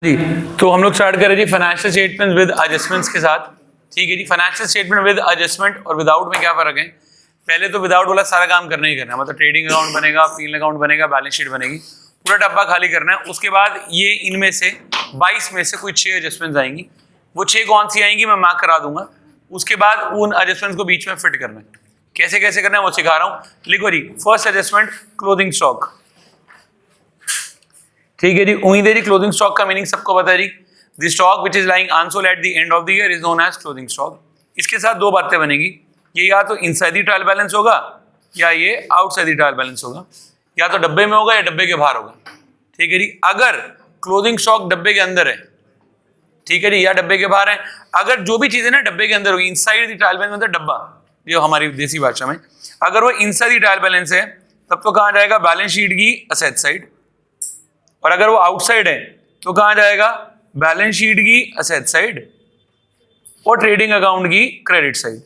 जी तो हम लोग स्टार्ट करें जी फाइनेंशियल स्टेटमेंट विद एडजस्टमेंट्स के साथ। ठीक है जी, फाइनेंशियल स्टेटमेंट विद एडजस्टमेंट और विदाउट में क्या फर्क है? पहले तो विदाउट वाला सारा काम करना ही करना है, मतलब ट्रेडिंग अकाउंट बनेगा, पीएल अकाउंट बनेगा, बैलेंस शीट बनेगी, पूरा डब्बा खाली करना है। उसके बाद ये इनमें से 22 में से कोई 6 एडजस्टमेंट्स आएंगी, वो 6 कौन सी आएंगी मैं मार्क करा दूंगा। उसके बाद उन एडजस्टमेंट्स को बीच में फिट करना है। कैसे कैसे करना है वो सिखा रहा हूँ। लिखो जी, फर्स्ट एडजस्टमेंट क्लोथिंग स्टॉक। ठीक है जी, उम्मीद है जी क्लोथिंग स्टॉक का मीनिंग सबको पता है जी। The stock which is lying unsold at the end of the year is known as closing stock. इसके साथ दो बातें बनेगी, ये या तो इनसाइड द ट्रायल बैलेंस होगा या ये आउटसाइड द ट्रायल बैलेंस होगा, या तो डब्बे में होगा या डब्बे के बाहर होगा। ठीक है जी, अगर क्लोथिंग स्टॉक डब्बे के अंदर है, ठीक है जी, या डब्बे के बाहर है, अगर जो भी चीजें ना डब्बे के अंदर होगी, इनसाइड द ट्रायल बैलेंस मतलब डब्बा, ये हमारी देसी भाषा में, अगर वो इनसाइड द ट्रायल बैलेंस है तब तो कहाँ जाएगा? बैलेंस शीट की असेट साइड। और अगर वो आउटसाइड है तो कहां जाएगा? बैलेंस शीट की असेट साइड और ट्रेडिंग अकाउंट की क्रेडिट साइड।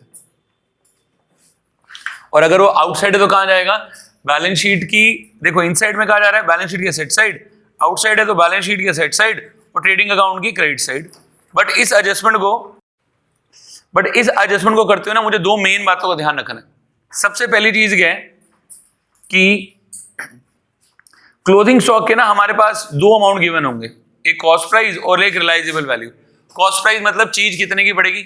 और अगर वो आउटसाइड है तो कहां जाएगा? बैलेंस शीट की, देखो इनसाइड में कहा जा रहा है बैलेंस शीट की असेट साइड, आउटसाइड है तो बैलेंस शीट की असेट साइड और ट्रेडिंग अकाउंट की क्रेडिट साइड। बट इस एडजस्टमेंट को करते हुए ना मुझे दो मेन बातों का ध्यान रखना है। सबसे पहली चीज क्या है कि क्लोथिंग स्टॉक के ना हमारे पास दो अमाउंट गिवन होंगे, एक कॉस्ट प्राइस और एक रिलाइजेबल वैल्यू। कॉस्ट प्राइस मतलब चीज कितने की पड़ेगी,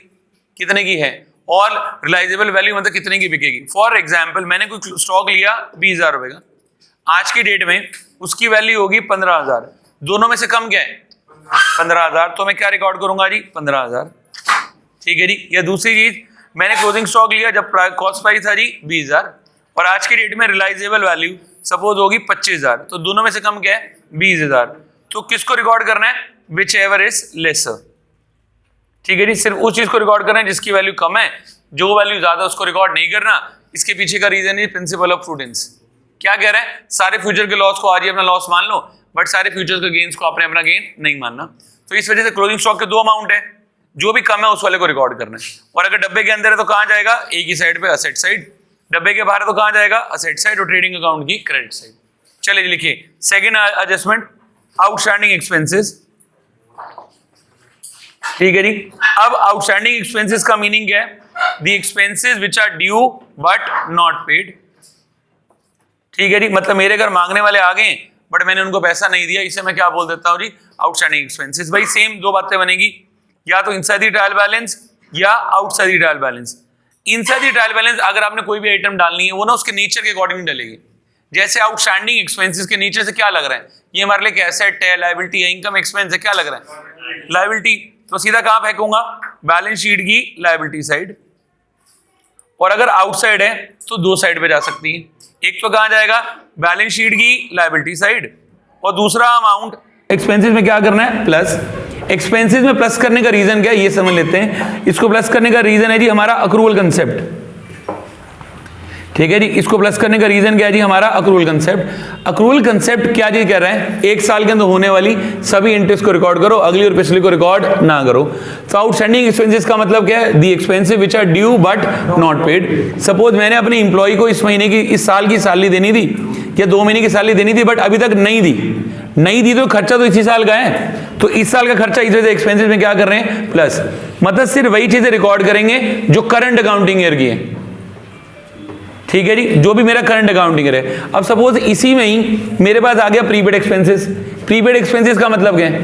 कितने की है, और रिलाइजेबल वैल्यू मतलब कितने की बिकेगी। फॉर एग्जांपल मैंने कोई स्टॉक लिया 20,000 रुपए का, आज की डेट में उसकी वैल्यू होगी 15,000, दोनों में से कम क्या है? 15,000, तो मैं क्या रिकॉर्ड करूंगा जी? 15,000। ठीक है जी। या दूसरी चीज, मैंने क्लोथिंग स्टॉक लिया जब कॉस्ट प्राइस था जी 20,000 और आज की डेट में रिलाइजेबल वैल्यू सपोज होगी 25,000, तो दोनों में से कम क्या है? 20,000। तो किसको रिकॉर्ड करना है? Which ever is lesser. ठीक है जी, सिर्फ उस चीज को रिकॉर्ड करना है जिसकी वैल्यू कम है, जो वैल्यू ज्यादा उसको रिकॉर्ड नहीं करना। इसके पीछे का रीजन है प्रिंसिपल ऑफ प्रूडेंस। क्या कह रहे हैं? सारे फ्यूचर के लॉस को आज ही अपना लॉस मान लो, बट सारे फ्यूचर के गेन्स को आपने अपना गेन नहीं मानना। तो इस वजह से क्लोजिंग स्टॉक के दो अमाउंट है, जो भी कम है उस वाले को रिकॉर्ड करना है। और अगर डब्बे के अंदर है तो कहां जाएगा? एक ही साइड पे असेट साइड, डब्बे के बाहर तो कहां जाएगा? असेट साइड और ट्रेडिंग अकाउंट की क्रेडिट साइड। चलिए लिखिए सेकंड एडजस्टमेंट, आउटस्टैंडिंग एक्सपेंसेस। ठीक है जी। अब आउटस्टैंडिंग एक्सपेंसेस का मीनिंग क्या है? The expenses which are due but not paid. ठीक है जी, मतलब मेरे घर मांगने वाले आ गए बट मैंने उनको पैसा नहीं दिया, इसे मैं क्या बोल देता हूं जी? Outstanding expenses. भाई सेम दो बातें बनेगी, या तो इनसाइड द ट्रायल बैलेंस या outside the trial balance. Inside the trial balance अगर आपने कोई भी आइटम डालनी है वो ना उसके नेचर के अकॉर्डिंग डलेगी। जैसे आउटस्टैंडिंग एक्सपेंसेस के नेचर से क्या लग रहा है? ये हमारे लिए एसेट है, लायबिलिटी है, इनकम एक्सपेंस है, क्या लग रहा है? लायबिलिटी। तो सीधा कहां फेंकूंगा? बैलेंस शीट की लायबिलिटी साइड। और अगर आउटसाइड है तो दो साइड पे जा सकती है, एक तो कहां जाएगा? बैलेंस शीट की लायबिलिटी साइड, और दूसरा अमाउंट एक्सपेंसेस में क्या करना है? प्लस। एक्सपेंसेस में प्लस करने का रीजन क्या है ये समझ लेते हैं। इसको प्लस करने का रीजन है जी हमारा अक्रूवल कंसेप्ट। ठीक है जी, इसको प्लस करने का रीजन क्या है जी? हमारा अक्रूवल कंसेप्ट। अक्रूवल कंसेप्ट क्या जी कह रहे हैं? एक साल के अंदर होने वाली सभी इंटरेस्ट को रिकॉर्ड करो, अगली और पिछली को रिकॉर्ड ना करो। तो आउटस्टैंडिंग एक्सपेंसेस का मतलब क्या है? The expenses which are due but not paid. Suppose मैंने अपने इंप्लॉय को इस महीने की, इस साल की सैलरी देनी थी या 2 महीने की सैलरी देनी थी, बट अभी तक नहीं दी तो खर्चा तो इसी साल का है, तो इस साल का खर्चा इस वजह से एक्सपेंसेस में क्या कर रहे हैं? प्लस। मतलब सिर्फ वही चीजें रिकॉर्ड करेंगे जो करंट अकाउंटिंग ईयर की है। ठीक है जी, जो भी मेरा करंट अकाउंटिंग ईयर है। अब सपोज इसी में ही मेरे पास आ गया प्रीपेड एक्सपेंसेस। प्रीपेड एक्सपेंसेस का मतलब क्या है?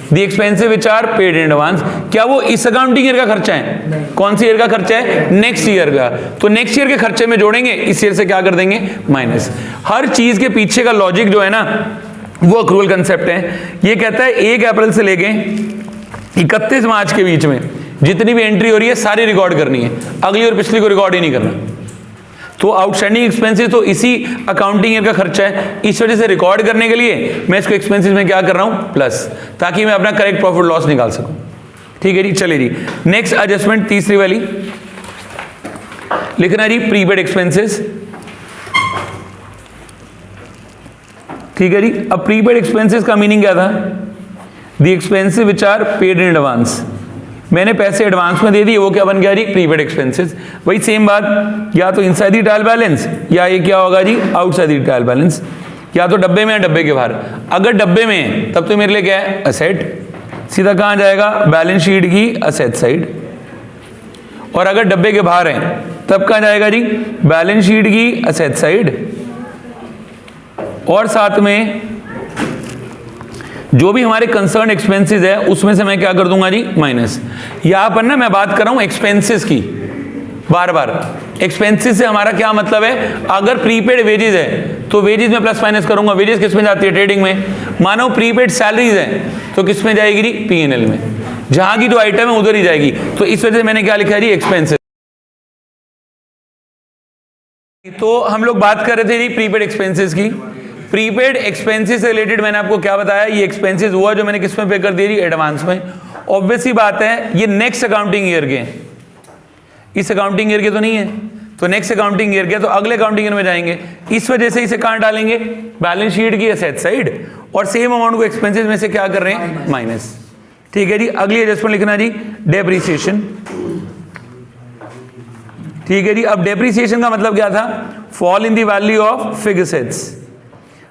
The expenses which are paid in advance. क्या वो इस अकाउंटिंग ईयर का खर्चा है? कौन सी ईयर का खर्चा है? नेक्स्ट ईयर का। तो नेक्स्ट ईयर के खर्चे में जोड़ेंगे, इस ईयर से क्या कर देंगे? माइनस। हर चीज के पीछे का लॉजिक जो है ना वो अक्रूवल कंसेप्ट है। ये कहता है 1 अप्रैल से लेके 31 मार्च के बीच में जितनी भी एंट्री हो रही है सारी रिकॉर्ड करनी है, अगली और पिछली को रिकॉर्ड ही नहीं करना। तो आउटस्टैंडिंग एक्सपेंसेस तो इसी अकाउंटिंग ईयर का खर्चा है, इस वजह से रिकॉर्ड करने के लिए मैं इसको एक्सपेंसेस में क्या कर रहा हूं? प्लस, ताकि मैं अपना करेक्ट प्रॉफिट लॉस निकाल सकूं। ठीक है जी। चलिए जी, नेक्स्ट एडजस्टमेंट तीसरी वाली लिखना जी, प्रीपेड एक्सपेंसेस। ठीक है जी। अब प्रीपेड एक्सपेंसेस का मीनिंग क्या था? The expenses which are paid in advance. मैंने पैसे एडवांस में दे दिए, वो क्या बन गया जी? Prepaid expenses. वही सेम बात, या तो इनसाइड द ट्रायल बैलेंस या ये क्या होगा जी? Outside the trial balance. या तो डब्बे में या डब्बे के बाहर। अगर डब्बे में है तब तो मेरे लिए क्या है? असेट, सीधा कहाँ जाएगा, बैलेंस शीट की असेट साइड। और अगर डब्बे के बाहर हैं तब कहाँ जाएगा जी, बैलेंस शीट की असेट साइड। और साथ में जो भी हमारे कंसर्न एक्सपेंसेस है उसमें से मैं क्या कर दूंगा जी, माइनस। यहां पर ना मैं बात कर रहा हूं एक्सपेंसेस की, बार बार एक्सपेंसेस से हमारा क्या मतलब है, अगर प्रीपेड वेजेस है तो वेजेस में प्लस माइनस करूंगा। वेजेस किस में जाती है, ट्रेडिंग में। मानो प्रीपेड सैलरीज है तो किस में जाएगी जी, पीएनएल में। जहां की जो आइटम है उधर ही जाएगी। तो इस वजह से मैंने क्या लिखा है जी, एक्सपेंसेस। तो हम लोग बात कर रहे थे जी प्रीपेड एक्सपेंसेस की। प्रीपेड एक्सपेंसेस से रिलेटेड मैंने आपको क्या बताया, ये एक्सपेंसेस हुआ जो मैंने किस में पे कर दिया जी, एडवांस में। ऑब्वियस ही बात है ये नेक्स्ट अकाउंटिंग ईयर के, इस अकाउंटिंग ईयर के तो नहीं है, तो नेक्स्ट अकाउंटिंग ईयर के, तो अगले अकाउंटिंग ईयर में जाएंगे। इस वजह से इसे कहां डालेंगे, बैलेंस शीट की असेट साइड। और सेम अमाउंट को एक्सपेंसेस में से क्या कर रहे हैं, माइनस। ठीक है जी। अगली एडजस्टमेंट लिखना जी, डेप्रिसिएशन। ठीक है जी। अब डेप्रिसिएशन का मतलब क्या था, fall in the value of fixed assets.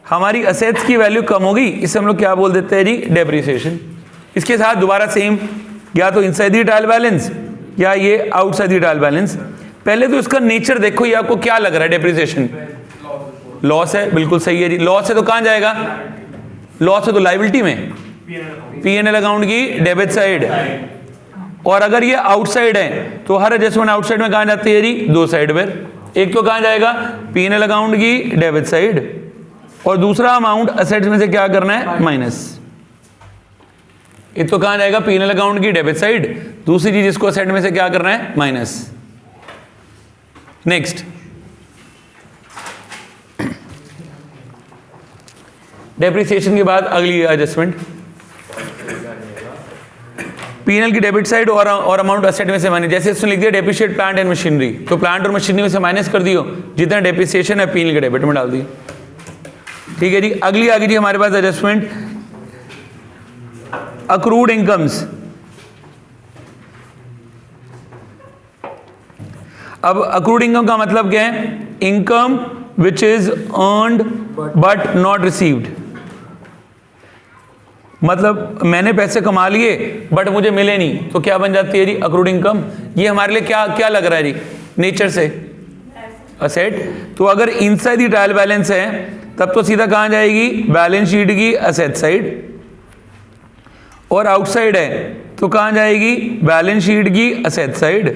हमारी असेट्स की वैल्यू कम होगी, इसे हम लोग क्या बोल देते हैं जी, डेप्रिसिएशन। इसके साथ दोबारा सेम, या तो इनसाइड द ट्रायल बैलेंस या ये आउटसाइड द ट्रायल बैलेंस। पहले तो इसका नेचर देखो, ये आपको क्या लग रहा है, डेप्रिसिएशन लॉस है, बिल्कुल सही है जी। लॉस है तो कहां जाएगा, लॉस है तो लायबिलिटी में, पीएनएल अकाउंट की डेबिट साइड। और अगर ये आउटसाइड है तो हर एडजस्टमेंट आउटसाइड में कहां जाती है जी, दो साइड पर। एक तो कहां जाएगा, पीएनएल अकाउंट की डेबिट साइड, और दूसरा अमाउंट असेट्स में से क्या करना है, माइनस। एक तो कहां जाएगा, पीएनएल अकाउंट की डेबिट साइड, दूसरी चीज इसको असेट में से क्या करना है, माइनस। नेक्स्ट, डेप्रिसिएशन के बाद अगली एडजस्टमेंट, पीएनएल की डेबिट साइड और अमाउंट असेट में से माइनस। जैसे इसमें लिख दिया डेप्रिशिएट प्लांट एंड मशीनरी, तो प्लांट और मशीनरी में से माइनस कर दियो, जितना डेप्रिसिएशन है पीएनएल के डेबिट में डाल दियो। ठीक है जी। अगली आ गई जी हमारे पास एडजस्टमेंट, अक्रूड इनकम्स। अब अक्रूड इनकम का मतलब क्या है, income which is earned but not received. मतलब मैंने पैसे कमा लिए बट मुझे मिले नहीं, तो क्या बन जाती है जी, अक्रूड इनकम। ये हमारे लिए क्या क्या लग रहा है जी, नेचर से असेट। तो अगर इनसाइड द ट्रायल बैलेंस है तब तो सीधा कहां जाएगी, बैलेंस शीट की असेट साइड। और आउटसाइड है तो कहां जाएगी, बैलेंस शीट की असेट साइड।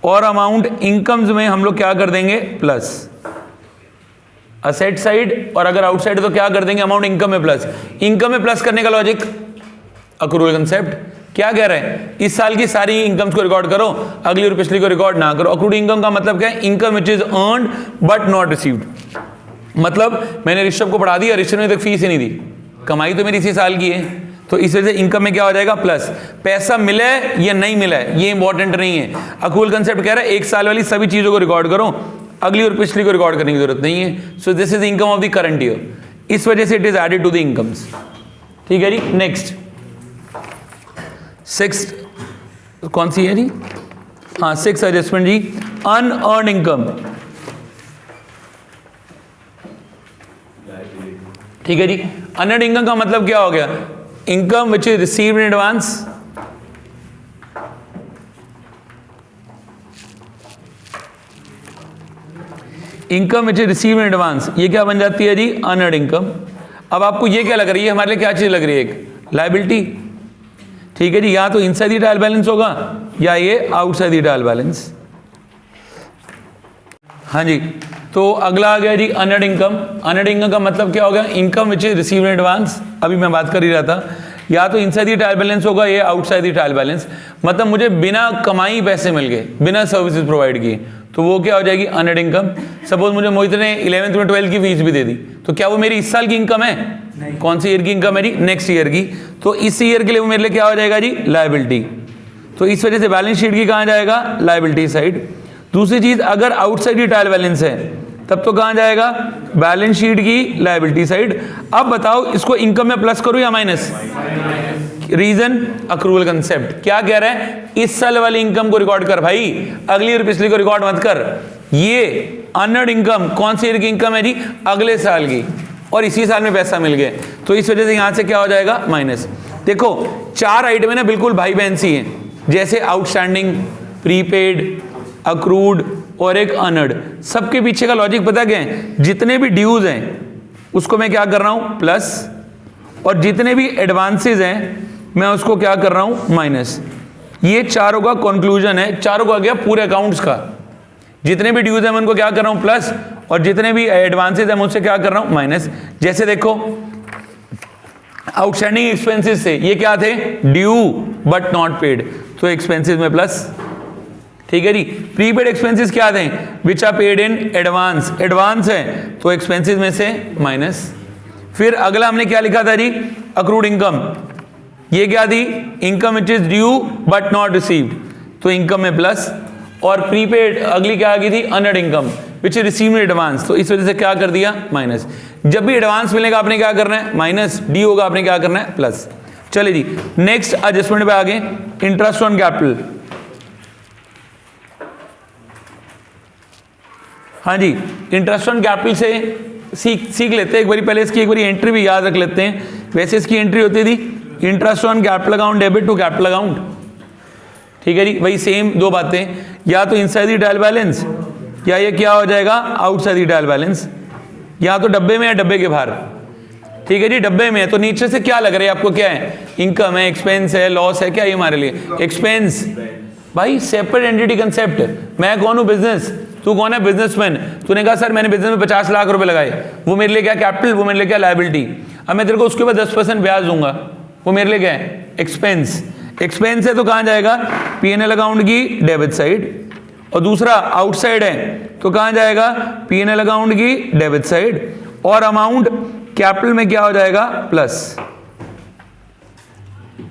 और अमाउंट इनकम्स में हम लोग क्या कर देंगे, प्लस असेट साइड। और अगर आउटसाइड तो क्या कर देंगे, अमाउंट इनकम में प्लस। इनकम में प्लस करने का लॉजिक अक्रूवल कंसेप्ट क्या कह रहे हैं, इस साल की सारी इनकम्स को रिकॉर्ड करो, अगली और पिछली को रिकॉर्ड ना करो। अक्रूड इनकम का मतलब क्या है, income which is earned but not received. मतलब मैंने ऋषभ को पढ़ा दिया, ऋषभ ने तक फीस ही नहीं दी, कमाई तो मेरी इसी साल की है, तो इस वजह से इनकम में क्या हो जाएगा, प्लस। पैसा मिला है या नहीं मिला है ये इंपॉर्टेंट नहीं है। अक्रूवल कंसेप्ट कह रहा है एक साल वाली सभी चीजों को रिकॉर्ड करो, अगली और पिछली को रिकॉर्ड करने की जरूरत नहीं है। So this is income of the current year, इस वजह से it is added to the incomes. ठीक है जी। नेक्स्ट, सिक्स कौन सी है जी, हाँ सिक्स एडजस्टमेंट जी, अनअर्न्ड इनकम। ठीक है जी। अनअर्न्ड इनकम का मतलब क्या हो गया, income which is received in advance, income which is received in advance, ये क्या बन जाती है जी, अनअर्न्ड इनकम। अब आपको ये क्या लग रही है, हमारे लिए क्या चीज लग रही है, एक लायबिलिटी। ठीक है जी। या तो इनसाइड द ट्रायल बैलेंस होगा या ये आउटसाइड द ट्रायल बैलेंस। हाँ जी। तो अगला आ गया जी अनअर्न्ड इनकम। अनअर्न्ड इनकम का मतलब क्या होगा, income which is received in advance. अभी मैं बात कर ही रहा था, या तो इनसाइड द ट्रायल बैलेंस होगा या आउटसाइड द ट्रायल बैलेंस। मतलब मुझे बिना कमाई पैसे मिल गए, बिना सर्विसेज प्रोवाइड किए, तो वो क्या हो जाएगी, अनअर्न्ड इनकम। सपोज मुझे मोहित ने 11th में 12th की फीस भी दे दी, तो क्या वो मेरी इस साल की इनकम है, कौन सी ईयर की इनकम है जी, नेक्स्ट ईयर की। तो इस ईयर के लिए वो मेरे लिए क्या हो जाएगा जी, लायबिलिटी। तो इस वजह से बैलेंस शीट की कहां जाएगा, लायबिलिटी साइड। दूसरी चीज, अगर आउटसाइड द ट्रायल बैलेंस है तब तो कहां जाएगा, बैलेंस शीट की लायबिलिटी साइड। अब बताओ इसको इनकम में प्लस करूं या माइनस, रीजन अक्रूवल कंसेप्ट क्या कह रहा है, इस साल वाली इनकम को रिकॉर्ड कर भाई, अगली और पिछली को रिकॉर्ड मत कर। ये अनअर्न्ड इनकम कौन सी ईयर की इनकम है जी, अगले साल की, और इसी साल में पैसा मिल गया, तो इस वजह से यहां से क्या हो जाएगा, माइनस। देखो 4 आइटम है ना बिल्कुल भाई बहन सी हैं, जैसे आउटस्टैंडिंग, प्रीपेड, अक्रूड और एक अनर्ड। सबके पीछे का लॉजिक पता क्या है, जितने भी ड्यूज हैं उसको मैं क्या कर रहा हूं प्लस, और जितने भी एडवांसेस हैं मैं उसको क्या कर रहा हूं माइनस। ये चारों का कंक्लूजन है, चारों का गया पूरे अकाउंट्स का। जितने भी ड्यूज हैं मैं उनको क्या कर रहा हूं प्लस, और जितने भी एडवांसेस हैं मैं उससे क्या कर रहा हूं माइनस। जैसे देखो आउटस्टैंडिंग एक्सपेंसेस थे, ये क्या थे, ड्यू बट नॉट पेड, तो एक्सपेंसेस में प्लस। ठीक है जी। प्रीपेड एक्सपेंसेस क्या थे, which are paid in advance, advance है तो एक्सपेंसेस में से माइनस। फिर अगला हमने क्या लिखा था जी, अक्रूड इनकम, ये क्या थी, income which is due but not received, तो इनकम में प्लस। और प्रीपेड अगली क्या आ गई थी, unearned income which is received in advance, तो इस वजह से क्या कर दिया माइनस। जब भी एडवांस मिलेगा आपने क्या करना है माइनस, डी होगा आपने क्या करना है प्लस। चलिए जी नेक्स्ट एडजस्टमेंट पे आगे, इंटरेस्ट ऑन कैपिटल। हाँ जी, इंटरेस्ट ऑन कैपिटल से सीख लेते हैं एक बारी, पहले इसकी एक बारी एंट्री भी याद रख लेते हैं। वैसे इसकी एंट्री होती थी interest on capital account debit to capital account. ठीक है जी, वही सेम दो बातें, या तो इनसाइड द ट्रायल बैलेंस या ये क्या हो जाएगा आउटसाइड द ट्रायल बैलेंस, या तो डब्बे में या डब्बे के बाहर। ठीक है जी, डब्बे में है तो नीचे से क्या लग रहा है आपको, क्या है, इनकम है, एक्सपेंस है, लॉस है, क्या है हमारे लिए एक्सपेंस। भाई सेपरेट एंटिटी कंसेप्ट, मैं कौन हूँ बिजनेस, तू कौन है बिजनेसमैन। तूने कहा सर मैंने बिजनेस में 50 लाख रुपए लगाए, वो मेरे लिए क्या कैपिटल, वो मेरे लिए क्या लायबिलिटी। अब मैं तेरे को उसके बाद 10% ब्याज दूंगा, वो मेरे लिए क्या है एक्सपेंस। एक्सपेंस है तो कहां जाएगा, पीएनएल अकाउंट की डेबिट साइड, और दूसरा आउटसाइड है तो कहां जाएगा, पीएनएल अकाउंट की डेबिट साइड, और अमाउंट कैपिटल में क्या हो जाएगा प्लस।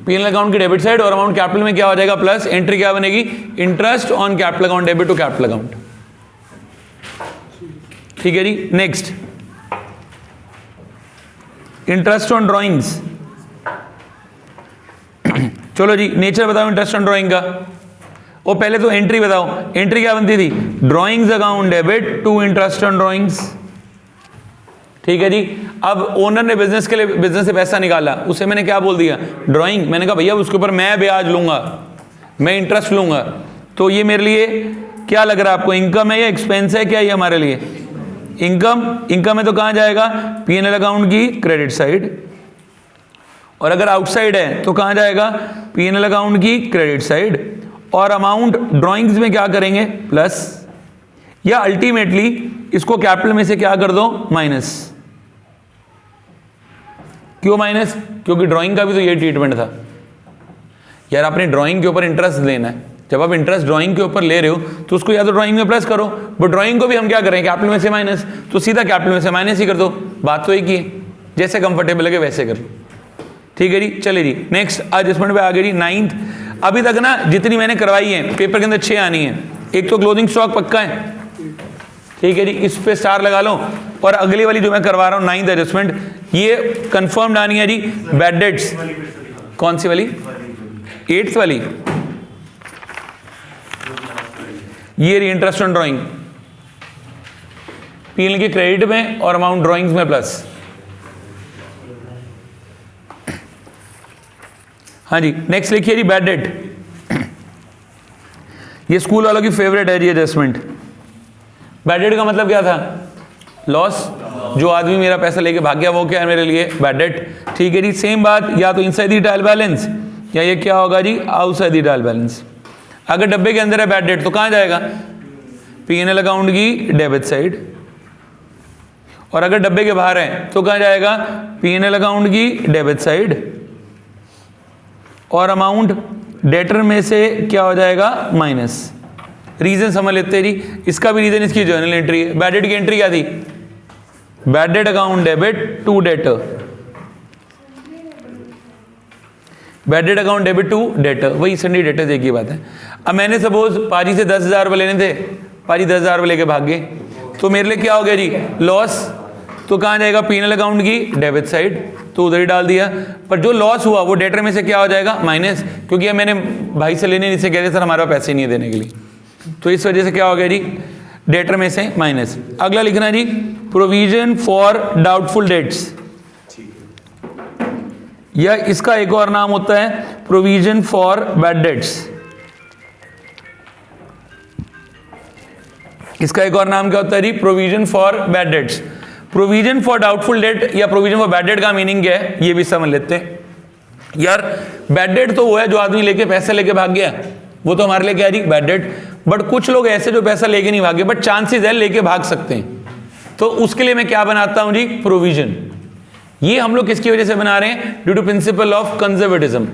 पीएनएल अकाउंट की डेबिट साइड और अमाउंट कैपिटल में क्या हो जाएगा प्लस। एंट्री क्या बनेगी, interest on capital account debit to capital account. ठीक है जी, नेक्स्ट इंटरेस्ट ऑन ड्राइंग्स। चलो जी नेचर बताओ इंटरेस्ट ऑन ड्राइंग का, वो पहले तो एंट्री बताओ, एंट्री क्या बनती थी, drawings account debit to interest on drawings. ठीक है जी, अब ओनर ने बिजनेस के लिए बिजनेस से पैसा निकाला, उसे मैंने क्या बोल दिया ड्राइंग, मैंने कहा भैया उसके ऊपर मैं ब्याज लूंगा, मैं इंटरेस्ट लूंगा, तो ये मेरे लिए क्या लग रहा है आपको, इनकम है या एक्सपेंस है, क्या ये हमारे लिए इनकम। इनकम है तो कहां जाएगा, पीएनएल अकाउंट की क्रेडिट साइड, और अगर आउटसाइड है तो कहां जाएगा, पीएनएल अकाउंट की क्रेडिट साइड, और अमाउंट ड्राइंग्स में क्या करेंगे प्लस, या अल्टीमेटली इसको कैपिटल में से क्या कर दो माइनस। क्यों माइनस, क्योंकि ड्राइंग का भी तो ये ट्रीटमेंट था यार, आपने ड्राइंग के ऊपर इंटरेस्ट लेना है, जब आप इंटरेस्ट ड्राइंग के ऊपर ले रहे हो तो उसको या तो ड्राइंग में प्लस करो, बट ड्राइंग को भी हम क्या करें कैपिटल में से माइनस, तो सीधा कैपिटल में से माइनस ही कर दो, बात तो एक ही है, जैसे कंफर्टेबल लगे वैसे कर लो। ठीक है जी, चलिए जी नेक्स्ट एडजस्टमेंट पे आ गए जी 9th। अभी तक ना जितनी मैंने करवाई है पेपर के अंदर 6 आनी है, एक तो क्लोजिंग स्टॉक पक्का है, ठीक है जी, इस पे स्टार लगा लो, और अगली वाली जो मैं करवा रहा हूँ 9th एडजस्टमेंट, ये कंफर्म्ड आनी है जी, बैड डेट्स। कौन सी वाली, 8th वाली, ये री इंटरेस्ट ऑन ड्राइंग, पीएनएल के क्रेडिट में और अमाउंट ड्राइंग्स में प्लस। हाँ जी, नेक्स्ट लिखिए जी बैड डेट, ये स्कूल वालों की फेवरेट है जी एडजस्टमेंट। बैड डेट का मतलब क्या था, लॉस, जो आदमी मेरा पैसा लेके भाग गया वो क्या है मेरे लिए बैड डेट। ठीक है जी, सेम बात, या तो इनसाइड द ट्रायल बैलेंस या ये क्या होगा जी आउटसाइड द ट्रायल बैलेंस। अगर डब्बे के अंदर है बैड डेट तो कहां जाएगा, पीएनएल अकाउंट की डेबिट साइड, और अगर डब्बे के बाहर है तो कहां जाएगा, पीएनएल अकाउंट की डेबिट साइड, और अमाउंट डेटर में से क्या हो जाएगा माइनस। रीजन समझ लेते हैं जी, इसका भी रीजन इसकी जर्नल एंट्री है। बैड डेट की एंट्री क्या थी, bad debt account debit to debtor, bad debt account debit to debtor, वही सन्डी डेटर एक ही बात है। अब मैंने सपोज पाजी से 10,000 रुपये लेने थे, पाजी 10,000 रुपये लेके भाग गए, तो मेरे लिए क्या हो गया जी लॉस, तो कहाँ जाएगा पीएनएल अकाउंट की डेबिट साइड, तो उधर ही डाल दिया, पर जो लॉस हुआ वो डेटर में से क्या हो जाएगा माइनस, क्योंकि अब मैंने भाई से लेने नहीं से कह रहे सर हमारे पास पैसे नहीं है देने के लिए, तो इस वजह से क्या हो गया जी डेटर में से माइनस। अगला लिखना जी प्रोविजन फॉर डाउटफुल डेट्स, या इसका एक और नाम होता है प्रोविजन फॉर बैड डेट्स। इसका एक और नाम क्या होता है जी? Provision for bad debts. Provision for doubtful debt या प्रोविजन फॉर बैड डेट का मीनिंग क्या है ये भी समझ लेते हैं। यार बैड डेट तो वो है जो आदमी लेके पैसे लेके भाग गया, वो तो हमारे लिए क्या है जी? Bad debt. बट कुछ लोग ऐसे जो पैसा लेके नहीं भागे बट चांसेस है लेके भाग सकते हैं, तो उसके लिए मैं क्या बनाता हूं जी? प्रोविजन। ये हम लोग किसकी वजह से बना रहे हैं? Due to principle of conservatism.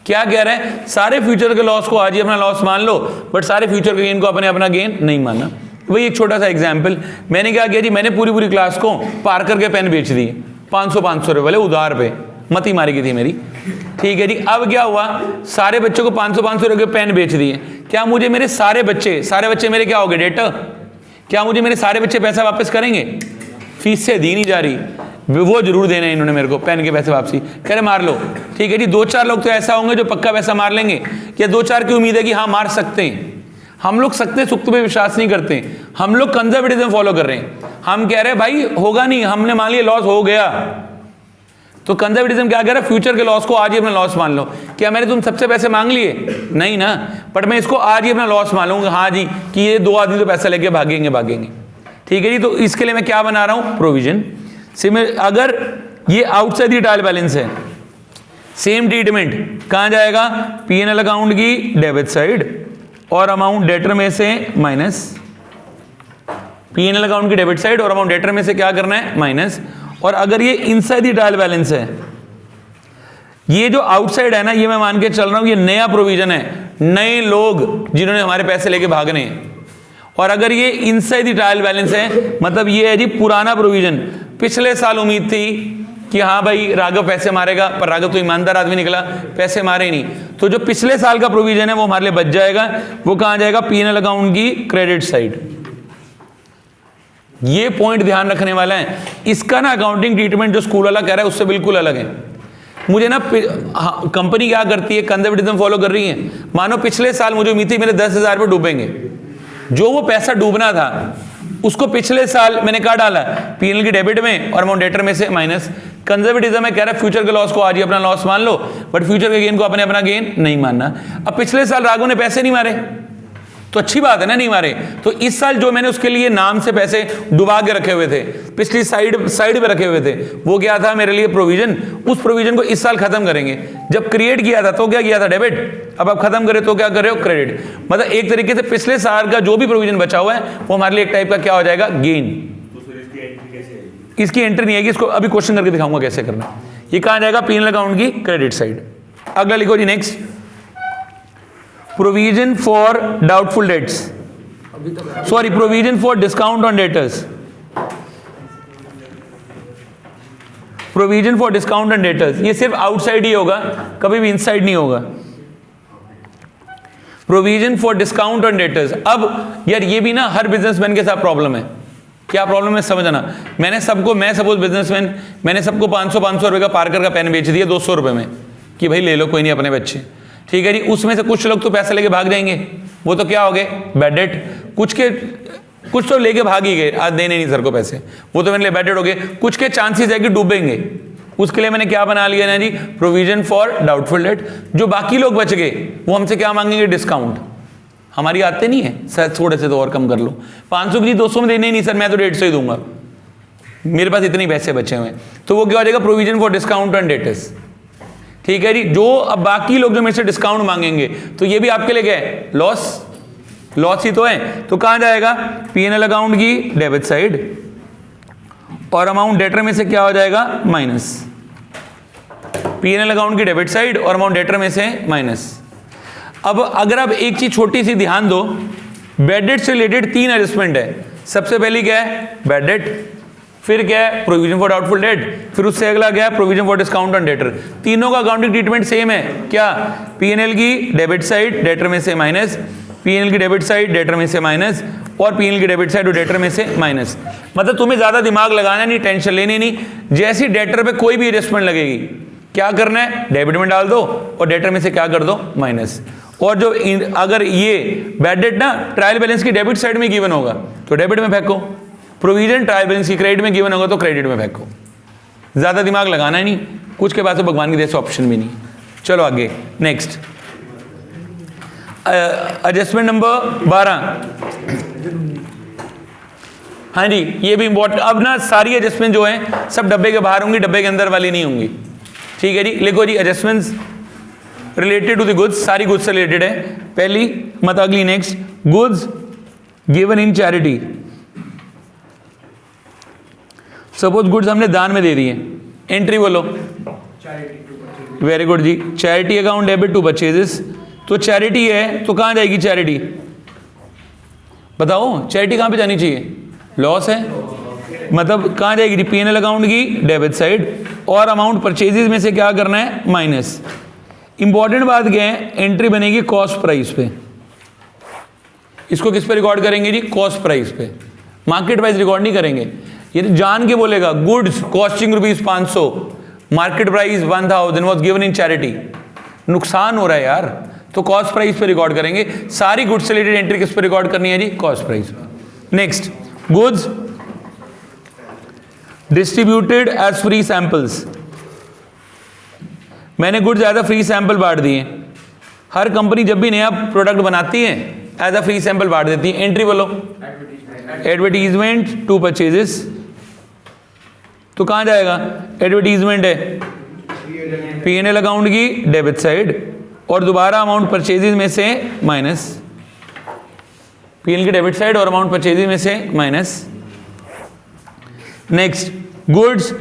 क्या कह रहे हैं? सारे फ्यूचर के लॉस को आज ही अपना लॉस मान लो बट सारे फ्यूचर के गेन को अपना गेन नहीं मानना। वही एक छोटा सा एग्जाम्पल, मैंने क्या किया जी? मैंने पूरी क्लास को पार्कर के पेन बेच दिए 500 रुपए वाले उधार पे, मती मारी गई थी मेरी, ठीक है जी। अब क्या हुआ? सारे बच्चों को 500 रुपए के पेन बेच दिए। क्या मुझे मेरे सारे बच्चे मेरे क्या हो गए? डेटर। क्या मुझे मेरे सारे बच्चे पैसा वापस करेंगे? फीस से दी नहीं जा रही, वो जरूर देना है इन्होंने मेरे को, पेन के पैसे वापसी। कह रहे मार लो, ठीक है जी। 2-4 लोग तो ऐसा होंगे जो पक्का पैसा मार लेंगे, या 2-4 की उम्मीद है कि हाँ मार सकते हैं। हम लोग सकते सुक्त पे विश्वास नहीं करते, हम लोग कंजर्वेटिज्म फॉलो कर रहे हैं। हम कह रहे हैं भाई होगा नहीं, हमने मान लिया लॉस हो गया, तो कंजर्वेटिज्म क्या कह रहा है? फ्यूचर के लॉस को आज ही अपना लॉस मान लो। क्या मैंने तुम सबसे पैसे मांग लिए? नहीं ना, बट मैं इसको आज ही अपना लॉस मान लूंगा, हाँ जी, कि ये 2 आदमी तो पैसा लेके भागेंगे, ठीक है जी। तो इसके लिए मैं क्या बना रहा हूं? प्रोविजन। अगर ये आउटसाइड दी ट्रायल बैलेंस है, सेम ट्रीटमेंट कहां जाएगा? P&L अकाउंट की डेबिट साइड और अमाउंट डेटर में से माइनस। P&L अकाउंट की डेबिट साइड और अमाउंट डेटर में से क्या करना है? माइनस। और अगर ये इनसाइड दी ट्रायल बैलेंस है, ये जो आउटसाइड है ना, ये मैं मान के चल रहा हूं ये नया प्रोविजन है, नए लोग जिन्होंने हमारे पैसे लेके भागने हैं। और अगर ये इनसाइड दी ट्रायल बैलेंस है, मतलब ये है जी पुराना प्रोविजन। पिछले साल उम्मीद थी कि हाँ भाई राघव पैसे मारेगा, पर राघव तो ईमानदार आदमी निकला, पैसे मारे नहीं, तो जो पिछले साल का प्रोविजन है वो हमारे लिए बच जाएगा। वो कहां जाएगा? P&L अकाउंट की क्रेडिट साइड। ये पॉइंट ध्यान रखने वाला है। इसका ना अकाउंटिंग ट्रीटमेंट जो स्कूल वाला कह रहा है उससे बिल्कुल अलग है। मुझे ना कंपनी क्या करती है? कंजर्वेटिज्म फॉलो कर रही है। मानो पिछले साल मुझे उम्मीद थी मेरे 10,000 रुपये डूबेंगे, जो वो पैसा डूबना था उसको पिछले साल मैंने क्या डाला? P&L की डेबिट में और अमाउंट डेटर में से माइनस। कंजर्वेटिज्म में कह रहा है फ्यूचर के लॉस को आज ही अपना लॉस मान लो, बट फ्यूचर के गेन को अपना गेन नहीं मानना। अब पिछले साल राघव ने पैसे नहीं मारे तो अच्छी बात है ना, नहीं मारे, तो इस साल जो मैंने उसके लिए नाम से पैसे डुबा के रखे हुए थे, पिछली साइड पे रखे हुए थे, वो क्या था? मेरे लिए प्रोविजन। उस प्रोविजन को इस साल खत्म करेंगे। जब क्रिएट किया था तो क्या किया था? डेबिट। अब आप खत्म करें तो क्या कर रहे हो? क्रेडिट। मतलब एक तरीके से पिछले साल का जो भी प्रोविजन बचा हुआ है वो हमारे लिए एक टाइप का क्या हो जाएगा? गेन। इसकी एंट्री नहीं आएगी, इसको अभी क्वेश्चन करके दिखाऊंगा कैसे करना। ये कहां जाएगा? P&L अकाउंट की क्रेडिट साइड। अगला लिखो जी, next, provision for doubtful debts, sorry provision for discount on debtors. Provision for discount on debtors, ये सिर्फ आउटसाइड ही होगा, कभी भी इनसाइड नहीं होगा। Provision for discount on debtors. अब यार ये भी ना हर बिजनेसमैन के साथ प्रॉब्लम है। क्या प्रॉब्लम है समझना? मैं सपोज बिजनेसमैन, मैंने सबको 500 रुपए का पार्कर का पेन बेच दिया 200 रुपए में कि भाई ले लो, कोई नहीं, अपने बच्चे, ठीक है जी। उसमें से कुछ लोग तो पैसा लेके भाग जाएंगे, वो तो क्या हो गए? Bad debt. कुछ तो लेके भाग ही गए, आज देने नहीं सर को पैसे, वो तो मेरे लिए बैड डेट हो गए। कुछ के चांसेस है कि डूबेंगे, उसके लिए मैंने क्या बना लिया ना जी? Provision for doubtful debt. जो बाकी लोग बच गए वो हमसे क्या मांगेंगे? डिस्काउंट। हमारी आते नहीं है सर, थोड़े से तो और कम कर लो, 500 की 200 में देने नहीं सर, मैं तो 150 ही दूंगा, मेरे पास इतने पैसे बचे हुए हैं। तो वो क्या हो जाएगा? Provision for discount on debtors, ठीक है जी। जो अब बाकी लोग जो मेरे से डिस्काउंट मांगेंगे तो ये भी आपके लिए क्या है? लॉस ही तो है। तो कहां जाएगा? P&L अकाउंट की डेबिट साइड और अमाउंट डेटर में से क्या हो जाएगा? माइनस। P&L अकाउंट की डेबिट साइड और अमाउंट डेटर में से माइनस। अब अगर आप एक चीज छोटी सी ध्यान दो, बैड डेट से रिलेटेड 3 एडजस्टमेंट है। सबसे पहली क्या है? बैड डेट, फिर क्या है? प्रोविजन फॉर डाउटफुल डेट, फिर उससे अगला क्या है? Provision for discount on debtor. तीनों का अकाउंटिंग ट्रीटमेंट सेम है। क्या? P&L की डेबिट साइड डेटर में से माइनस, P&L की डेबिट साइड डेटर में से माइनस, और P&L की डेबिट साइड और डेटर में से माइनस। मतलब तुम्हें ज्यादा दिमाग लगाना नहीं, टेंशन लेनी नहीं। जैसी डेटर पे कोई भी एडजस्टमेंट लगेगी, क्या करना है? डेबिट में डाल दो और डेटर में से क्या कर दो? माइनस। और जो अगर ये बैड डेट ना ट्रायल बैलेंस की डेबिट साइड में गिवन होगा तो डेबिट में फेंको, प्रोविजन ट्रायल बैलेंस की क्रेडिट में गिवन होगा तो क्रेडिट में फेंको। ज़्यादा दिमाग लगाना ही नहीं, कुछ के पास तो भगवान की जैसे ऑप्शन भी नहीं। चलो आगे नेक्स्ट, एडजस्टमेंट नंबर 12। हाँ जी, ये भी इंपॉर्टेंट। अब ना सारी एडजस्टमेंट जो है सब डब्बे के बाहर होंगी, डब्बे के अंदर वाली नहीं होंगी। ठीक है जी, लिखो जी, adjustments related to the goods, सारी गुड्स से रिलेटेड है। पहली मत अगली next, goods given in charity. Suppose goods हमने दान में दे दिए, एंट्री बोलो। वेरी गुड जी, charity account debit to purchases. तो चैरिटी है तो कहां जाएगी चैरिटी, बताओ चैरिटी कहां पे जानी चाहिए, लॉस है, मतलब कहां जाएगी, पीएनएल अकाउंट की डेबिट साइड, और अमाउंट परचेजेस में से क्या करना है, माइनस। इंपॉर्टेंट बात क्या है, एंट्री बनेगी कॉस्ट प्राइस पे। इसको किस पे रिकॉर्ड करेंगे जी, कॉस्ट प्राइस पे, मार्केट प्राइस रिकॉर्ड नहीं करेंगे। ये जान के बोलेगा goods costing ₹500, market price 1000 was given in charity, नुकसान हो रहा है यार, तो कॉस्ट प्राइस पे रिकॉर्ड करेंगे। सारी गुड्स से रिलेटेड एंट्री किस पे रिकॉर्ड करनी है जी, कॉस्ट प्राइस पे। Next, goods distributed as free samples. मैंने goods as a free sample बांट दिए। हर कंपनी जब भी नया प्रोडक्ट बनाती है एज अ फ्री सैंपल बांट देती है। एंट्री बोलो, एडवर्टीजमेंट टू परचेजेस। तो कहां जाएगा, एडवर्टीजमेंट है पीएनएल अकाउंट की डेबिट साइड, और दोबारा अमाउंट परचेजेस में से माइनस, पीएनएल की डेबिट साइड और अमाउंट परचेजेस में से minus. Next, goods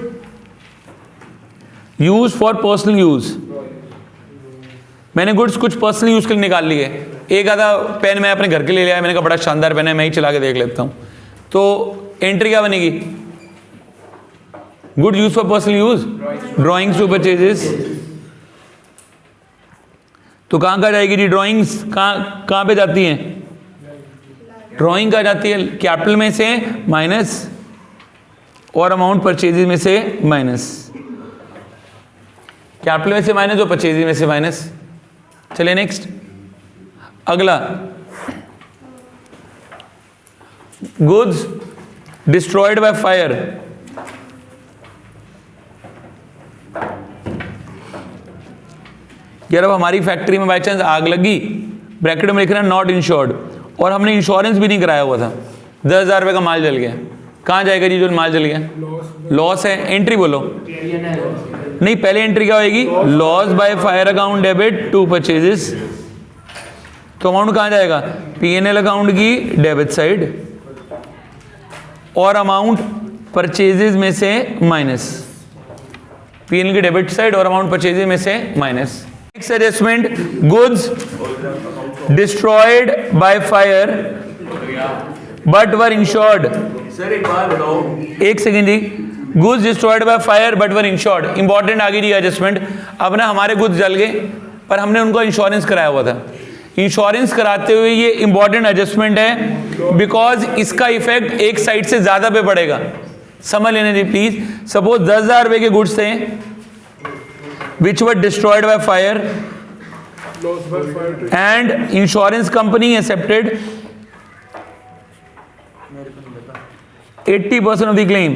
use for personal use. मैंने गुड्स कुछ पर्सनल यूज के लिए निकाल लिए। एक आधा पेन मैं अपने घर के लिए लिया, मैंने कहा बड़ा शानदार पेन है, मैं ही चला के देख लेता हूं। तो एंट्री क्या बनेगी, good use for personal use, drawings to purchases. तो कहां कहां जाएगी जी, ड्रॉइंग्स कहां पे जाती हैं, ड्रॉइंग कहां जाती है, कैपिटल में से माइनस और अमाउंट परचेजेस में से माइनस। कैपिटल में से माइनस और परचेजेस में से माइनस। चलिए नेक्स्ट, अगला, गुड्स डिस्ट्रॉयड बाय फायर। यार अब हमारी फैक्ट्री में बाई चांस आग लगी, ब्रैकेट में लिख रहा है नॉट इंश्योर्ड, और हमने इंश्योरेंस भी नहीं कराया हुआ था, 10,000 रुपये का माल जल गया। कहां जाएगा जी जो माल जल गया, लॉस है। एंट्री बोलो, नहीं पहले एंट्री क्या होगी, loss by fire account debit to purchases. तो अमाउंट कहां जाएगा, पीएनएल अकाउंट की डेबिट साइड और अमाउंट परचेजेस में से माइनस, पीएनएल की डेबिट साइड और अमाउंट परचेजेस में से minus. Next adjustment, goods destroyed by fire but were insured. Sir एक बात बताओ, एक सेकेंड जी, goods destroyed by fire but were insured, important आ गई जी एडजस्टमेंट। अब ना हमारे गुड्स जल गए पर हमने उनको इंश्योरेंस कराया हुआ था। इंश्योरेंस कराते हुए ये इंपॉर्टेंट एडजस्टमेंट है, बिकॉज इसका इफेक्ट एक साइड से ज्यादा पे पड़ेगा। समझ लेने दी प्लीज। सपोज 10,000 रुपए के गुड्स थे which were destroyed by fire and insurance company accepted 80% of the claim,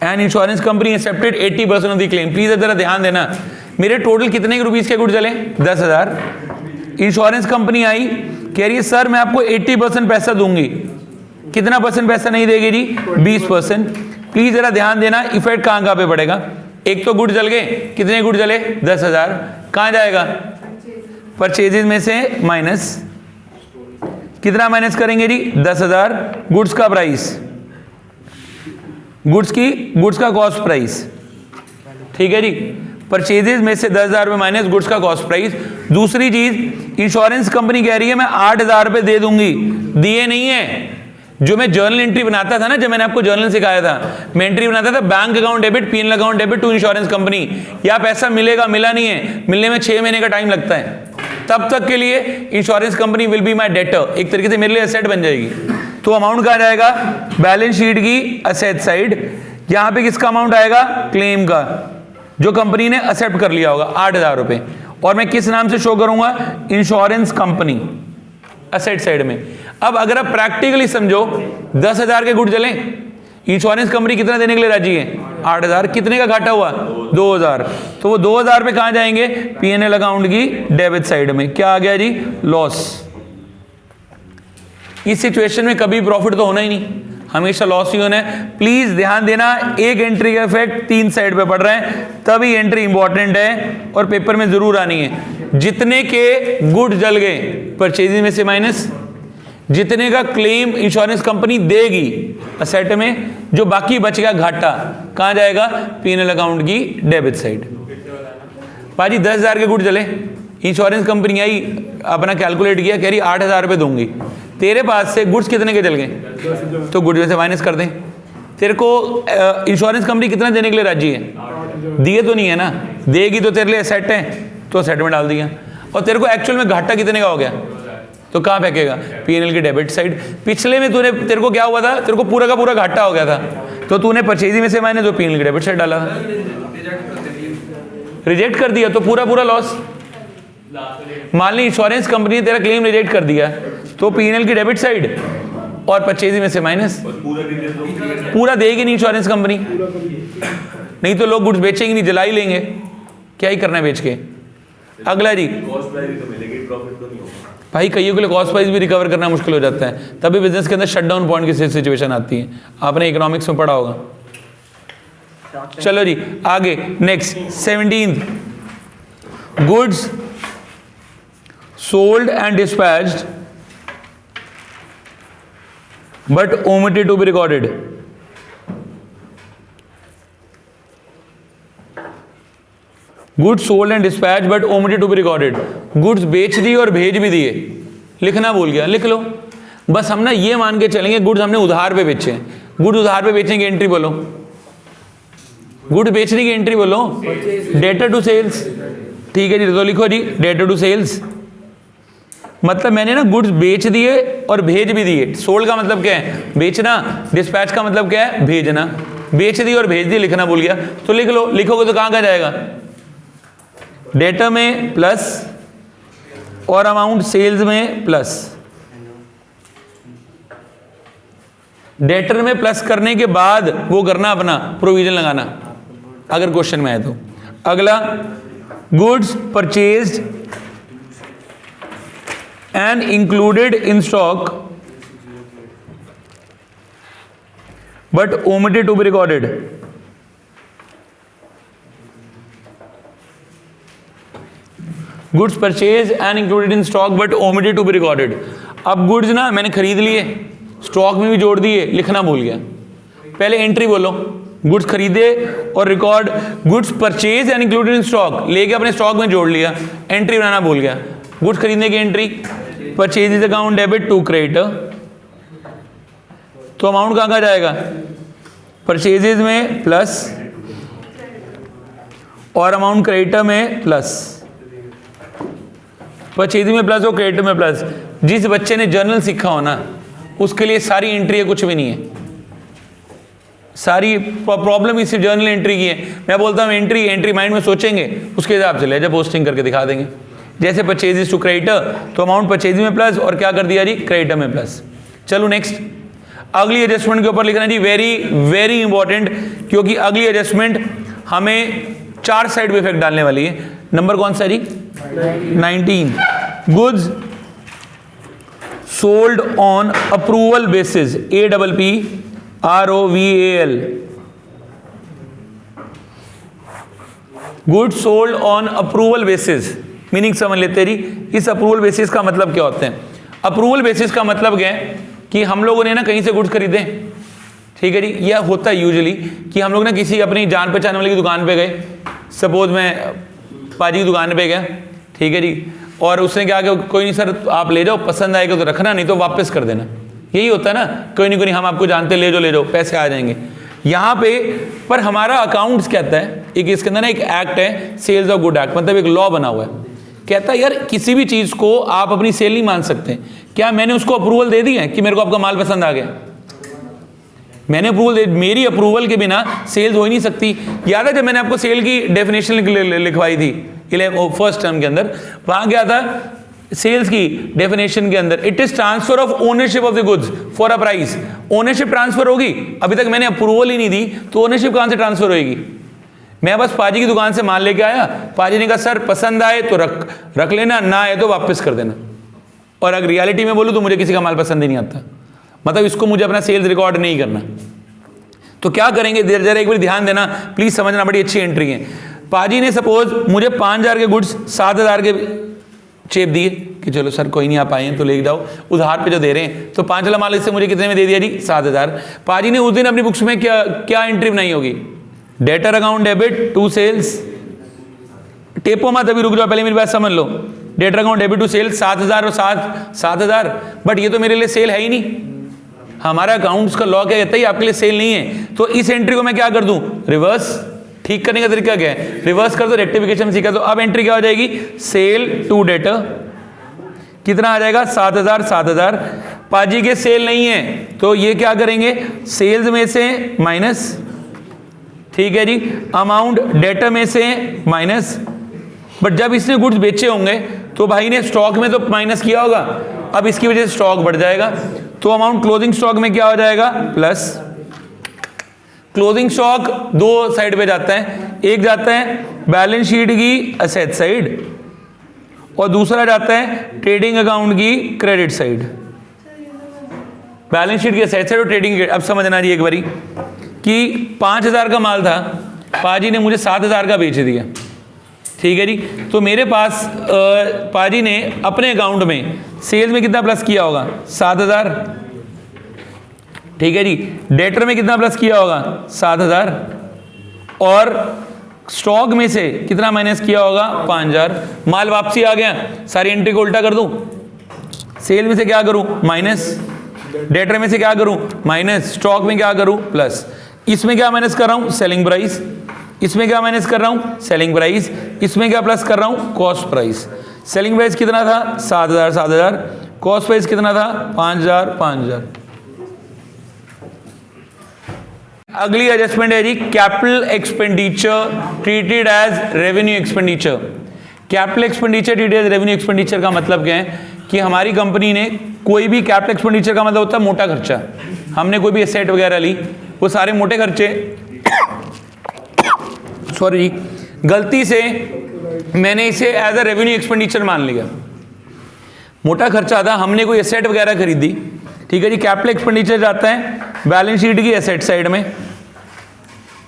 and insurance company accepted 80% of the claim. Please जरा ध्यान देना, मेरे टोटल कितने रुपीस के गुड चले, 10,000। इंश्योरेंस कंपनी आई, कह रही है सर मैं आपको 80% पैसा दूंगी। कितना परसेंट पैसा नहीं देगी जी, 20%। प्लीज जरा ध्यान देना, इफेक्ट कहां कहां पे पड़ेगा। एक तो गुड जल गए, कितने गुड जले, 10,000। कहां जाएगा, परचेजेस में से माइनस, कितना माइनस करेंगे जी, 10,000। गुड्स का प्राइस, गुड्स का कॉस्ट प्राइस, ठीक है जी। परचेजेस में से 10,000 रुपये माइनस गुड्स का कॉस्ट प्राइस। दूसरी चीज, इंश्योरेंस कंपनी कह रही है मैं 8,000 रुपये दे दूंगी, दिए नहीं है। जो मैं जर्नल एंट्री बनाता था ना, जब मैंने आपको जर्नल सिखाया था, मैं एंट्री बनाता था bank account debit, PNL account debit to insurance company. या पैसा मिलेगा, मिला नहीं है, मिलने में 6 महीने का टाइम लगता है। तब तक के लिए insurance company will be my debtor, एक तरीके से मेरे लिए एसेट बन जाएगी। तो अमाउंट कहां जाएगा, बैलेंस शीट की एसेट साइड। यहां पे किसका अमाउंट आएगा, क्लेम का, जो कंपनी ने एक्सेप्ट कर लिया होगा, 8,000 रुपए। और मैं किस नाम से शो करूंगा, इंश्योरेंस कंपनी, एसेट साइड में। अब अगर आप प्रैक्टिकली समझो, 10,000 के गुड जले, इंश्योरेंस कंपनी कितना देने के लिए राजी है? 8,000। कितने का घाटा हुआ? 2,000। तो वो 2,000 पे कहाँ जाएंगे? P&L अकाउंट की डेबिट साइड में। क्या आ गया जी? लॉस। इस सिचुएशन में कभी प्रॉफिट तो होना ही नहीं, हमेशा लॉस ही होना है। प्लीज ध्यान देना, एक एंट्री का इफेक्ट 3 साइड पे पड़ रहा है, तभी एंट्री इंपॉर्टेंट है और पेपर में जरूर आनी है। जितने के गुड जल गए परचेजिंग में से माइनस, जितने का क्लेम इंश्योरेंस कंपनी देगी असेट में, जो बाकी बच गया घाटा कहां जाएगा? P&L अकाउंट की डेबिट साइड। पाजी 10,000 के गुड जले, इंश्योरेंस कंपनी आई, अपना कैलकुलेट किया, कह रही 8,000 रुपये दूंगी। तेरे पास से गुड्स कितने के जल गए? तो गुड में से माइनस कर दें। तेरे को इंश्योरेंस कंपनी कितना देने के लिए राजी है? दिए तो नहीं है ना, देगी तो तेरे लिए एसेट है, तो एसेट में डाल दिया। और तेरे को एक्चुअल में घाटा कितने का हो गया? तो कहाँ फेंकेगा? P&L की डेबिट साइड। पिछले में तेरे को क्या हुआ था? तेरे को पूरा का पूरा घाटा हो गया था, तो तूने परचेजिंग में से माइनस जो P&L की डेबिट साइड डाला था, रिजेक्ट कर दिया, तो पूरा पूरा लॉस। मान ली इंश्योरेंस कंपनी ने तेरा क्लेम रिजेक्ट कर दिया, तो P&L की डेबिट साइड और परचेजिंग में से माइनस। पूरा देगी नहीं इंश्योरेंस कंपनी, नहीं तो लोग गुड्स बेचेंगे नहीं, जला ही लेंगे, क्या ही करना है बेच के। अगला जी, भाई कईयों के लिए कॉस्ट प्राइस भी रिकवर करना मुश्किल हो जाता है, तभी बिजनेस के अंदर शटडाउन पॉइंट की सिचुएशन आती है। आपने इकोनॉमिक्स में पढ़ा होगा। चलो जी आगे, next 17th, goods sold and dispatched but omitted to be recorded. Goods sold and dispatched but omitted to be recorded. Goods बेच दी और भेज भी दिए, लिखना भूल गया, लिख लो। बस हम ना ये मान के चलेंगे गुड्स हमने उधार पे बेचे हैं। गुड्स उधार पे बेचने की एंट्री बोलो, गुड बेचने की एंट्री बोलो, डेटर टू सेल्स। ठीक है जी, तो लिखो जी डेटर टू सेल्स। मतलब मैंने ना गुड्स बेच दिए और भेज भी दिए। सोल्ड का मतलब क्या है? बेचना। डिस्पैच का मतलब क्या है? भेजना। बेच दी और भेज दी, लिखना भूल गया, तो लिख लो। लिखोगे तो कहां जाएगा? डेटर में प्लस और अमाउंट सेल्स में प्लस। डेटर में प्लस करने के बाद वो करना अपना प्रोविजन लगाना, अगर क्वेश्चन में आए तो। अगला, goods purchased and included in stock but omitted to be recorded. Goods purchased and included in stock but omitted to be recorded. अब गुड्स ना मैंने खरीद लिए, स्टॉक में भी जोड़ दिए, लिखना भूल गया। पहले एंट्री बोलो, गुड्स खरीदे और record goods purchase and included in stock, लेके अपने स्टॉक में जोड़ लिया, एंट्री बनाना भूल गया। गुड्स खरीदने की entry, purchases account debit to creditor, तो अमाउंट कहाँ जाएगा? परचेजेज में प्लस और अमाउंट क्रेडिटर में प्लस। परचेजिंग में प्लस और क्रेडिटर में प्लस। जिस बच्चे ने जर्नल सीखा हो ना, उसके लिए सारी एंट्री है, कुछ भी नहीं है। सारी प्रॉब्लम इस जर्नल एंट्री की है। मैं बोलता हूँ एंट्री माइंड में सोचेंगे, उसके हिसाब से लेजर पोस्टिंग करके दिखा देंगे। जैसे परचेजेस टू क्रेडिटर, तो अमाउंट परचेजिंग में प्लस और क्या कर दिया जी? क्रेडिटर में प्लस। चलो नेक्स्ट, अगली एडजस्टमेंट के ऊपर लिखना जी, वेरी वेरी इंपॉर्टेंट, क्योंकि अगली एडजस्टमेंट हमें 4 साइड पे इफेक्ट डालने वाली है। नंबर कौन सा जी? 19, goods sold on approval basis, APPROVAL, goods sold on approval basis. Meaning समझ लेते जी, इस अप्रूवल बेसिस का मतलब क्या होता है? अप्रूवल बेसिस का मतलब क्या है कि हम लोगों ने ना कहीं से गुड्स खरीदे, ठीक है जी। यह होता है यूजुअली कि हम लोग ना किसी अपनी जान पहचान वाले की दुकान पे गए, सपोज मैं पाजी की दुकान पे गया, ठीक है जी, और उसने क्या किया, कोई नहीं सर आप ले जाओ, पसंद आएगा तो रखना, नहीं तो वापस कर देना। यही होता है ना, कोई नहीं हम आपको जानते, ले जाओ पैसे आ जाएंगे यहाँ पे। पर हमारा अकाउंट्स कहता है, एक इसके अंदर ना एक एक्ट है, सेल्स ऑफ गुड एक्ट, मतलब एक लॉ बना हुआ है, कहता है यार किसी भी चीज़ को आप अपनी सेल नहीं मान सकते। क्या मैंने उसको अप्रूवल दे दी है कि मेरे को आपका माल पसंद आ गया? मैंने अप्रूवल दे, मेरी अप्रूवल के बिना सेल्स हो ही नहीं सकती। याद है जब मैंने आपको सेल की डेफिनेशन लिखवाई थी फर्स्ट टर्म के अंदर, वहाँ क्या था सेल्स की डेफिनेशन के अंदर it is transfer of ownership of the goods for a price. Ownership transfer होगी, अभी तक मैंने अप्रूवल ही नहीं दी तो ओनरशिप कहां से ट्रांसफर होगी? मैं बस पाजी की दुकान से माल लेके आया, पाजी ने कहा सर पसंद आए तो रख लेना, ना आए तो वापस कर देना। और अगर रियलिटी में बोलूं तो मुझे किसी का माल पसंद ही नहीं आता, मतलब इसको मुझे अपना सेल्स रिकॉर्ड नहीं करना। तो क्या करेंगे, जरा एक बार ध्यान देना प्लीज, समझना, बड़ी अच्छी एंट्री है। पाजी ने सपोज मुझे 5000 के गुड्स 7000 के चेप दिए कि चलो सर कोई नहीं आप आए हैं तो ले जाओ, उधार पे जो दे रहे हैं, तो 5 वाला माल इससे मुझे कितने में दे दिया जी? 7000। पाजी ने उस दिन अपनी बुक्स में क्या एंट्री बनाई होगी? Debtor account debit to sales, टेपो मत अभी, रुक जाओ पहले मेरी बात समझ लो। Debtor account debit to sales 7000 और 7000, बट ये तो मेरे लिए सेल है ही नहीं, हमारा अकाउंट्स का लॉ क्या कहता है आपके लिए सेल नहीं है। तो इस एंट्री को मैं क्या कर दूं? रिवर्स। ठीक करने का तरीका क्या है? रिवर्स कर दो, रेक्टिफिकेशन सीखा। तो अब एंट्री क्या हो जाएगी? सेल टू डेटर, कितना आ जाएगा? 7000 7000। पाजी के सेल नहीं है तो ये क्या करेंगे? सेल्स में से माइनस, ठीक है जी, अमाउंट डेटर में से माइनस। बट जब इसने गुड्स बेचे होंगे तो भाई ने स्टॉक में तो माइनस किया होगा, अब इसकी वजह से स्टॉक बढ़ जाएगा, तो अमाउंट क्लोजिंग स्टॉक में क्या हो जाएगा? प्लस। क्लोजिंग स्टॉक दो साइड पे जाता है, एक जाता है बैलेंस शीट की असेट साइड और दूसरा जाता है ट्रेडिंग अकाउंट की क्रेडिट साइड। बैलेंस शीट की असेट साइड और ट्रेडिंग। अब समझना जी एक बारी कि 5000 का माल था, पाजी ने मुझे 7000 का बेच दिया, ठीक है जी। तो मेरे पास पाजी ने अपने अकाउंट में सेल्स में कितना प्लस किया होगा? 7000, ठीक है जी। डेटर में कितना प्लस किया होगा? 7000, और स्टॉक में से कितना माइनस किया होगा? 5000। माल वापसी आ गया, सारी एंट्री को उल्टा कर दूं, सेल में से क्या करूं? माइनस, डेटर में से क्या करूं? माइनस, स्टॉक में क्या करूं? प्लस। इसमें क्या माइनस कर रहा हूं? Selling price. इसमें क्या माइनस कर रहा हूं? Selling price. इसमें क्या प्लस कर रहा हूं? Cost price. सेलिंग प्राइस कितना था? 7000 7000। कॉस्ट प्राइस कितना था? 5000 5000। अगली एडजस्टमेंट है जी capital expenditure treated as revenue expenditure. Capital expenditure treated as revenue expenditure का मतलब क्या है कि हमारी कंपनी ने कोई भी कैपिटल एक्सपेंडिचर का मतलब होता है मोटा खर्चा, हमने कोई भी एसेट वगैरह ली, वो सारे मोटे खर्चे, सॉरी गलती से मैंने इसे एज अ रेवेन्यू एक्सपेंडिचर मान लिया। मोटा खर्चा था, हमने कोई एसेट वगैरह खरीदी, ठीक है जी। कैपिटल एक्सपेंडिचर जाता है बैलेंस शीट की एसेट साइड में,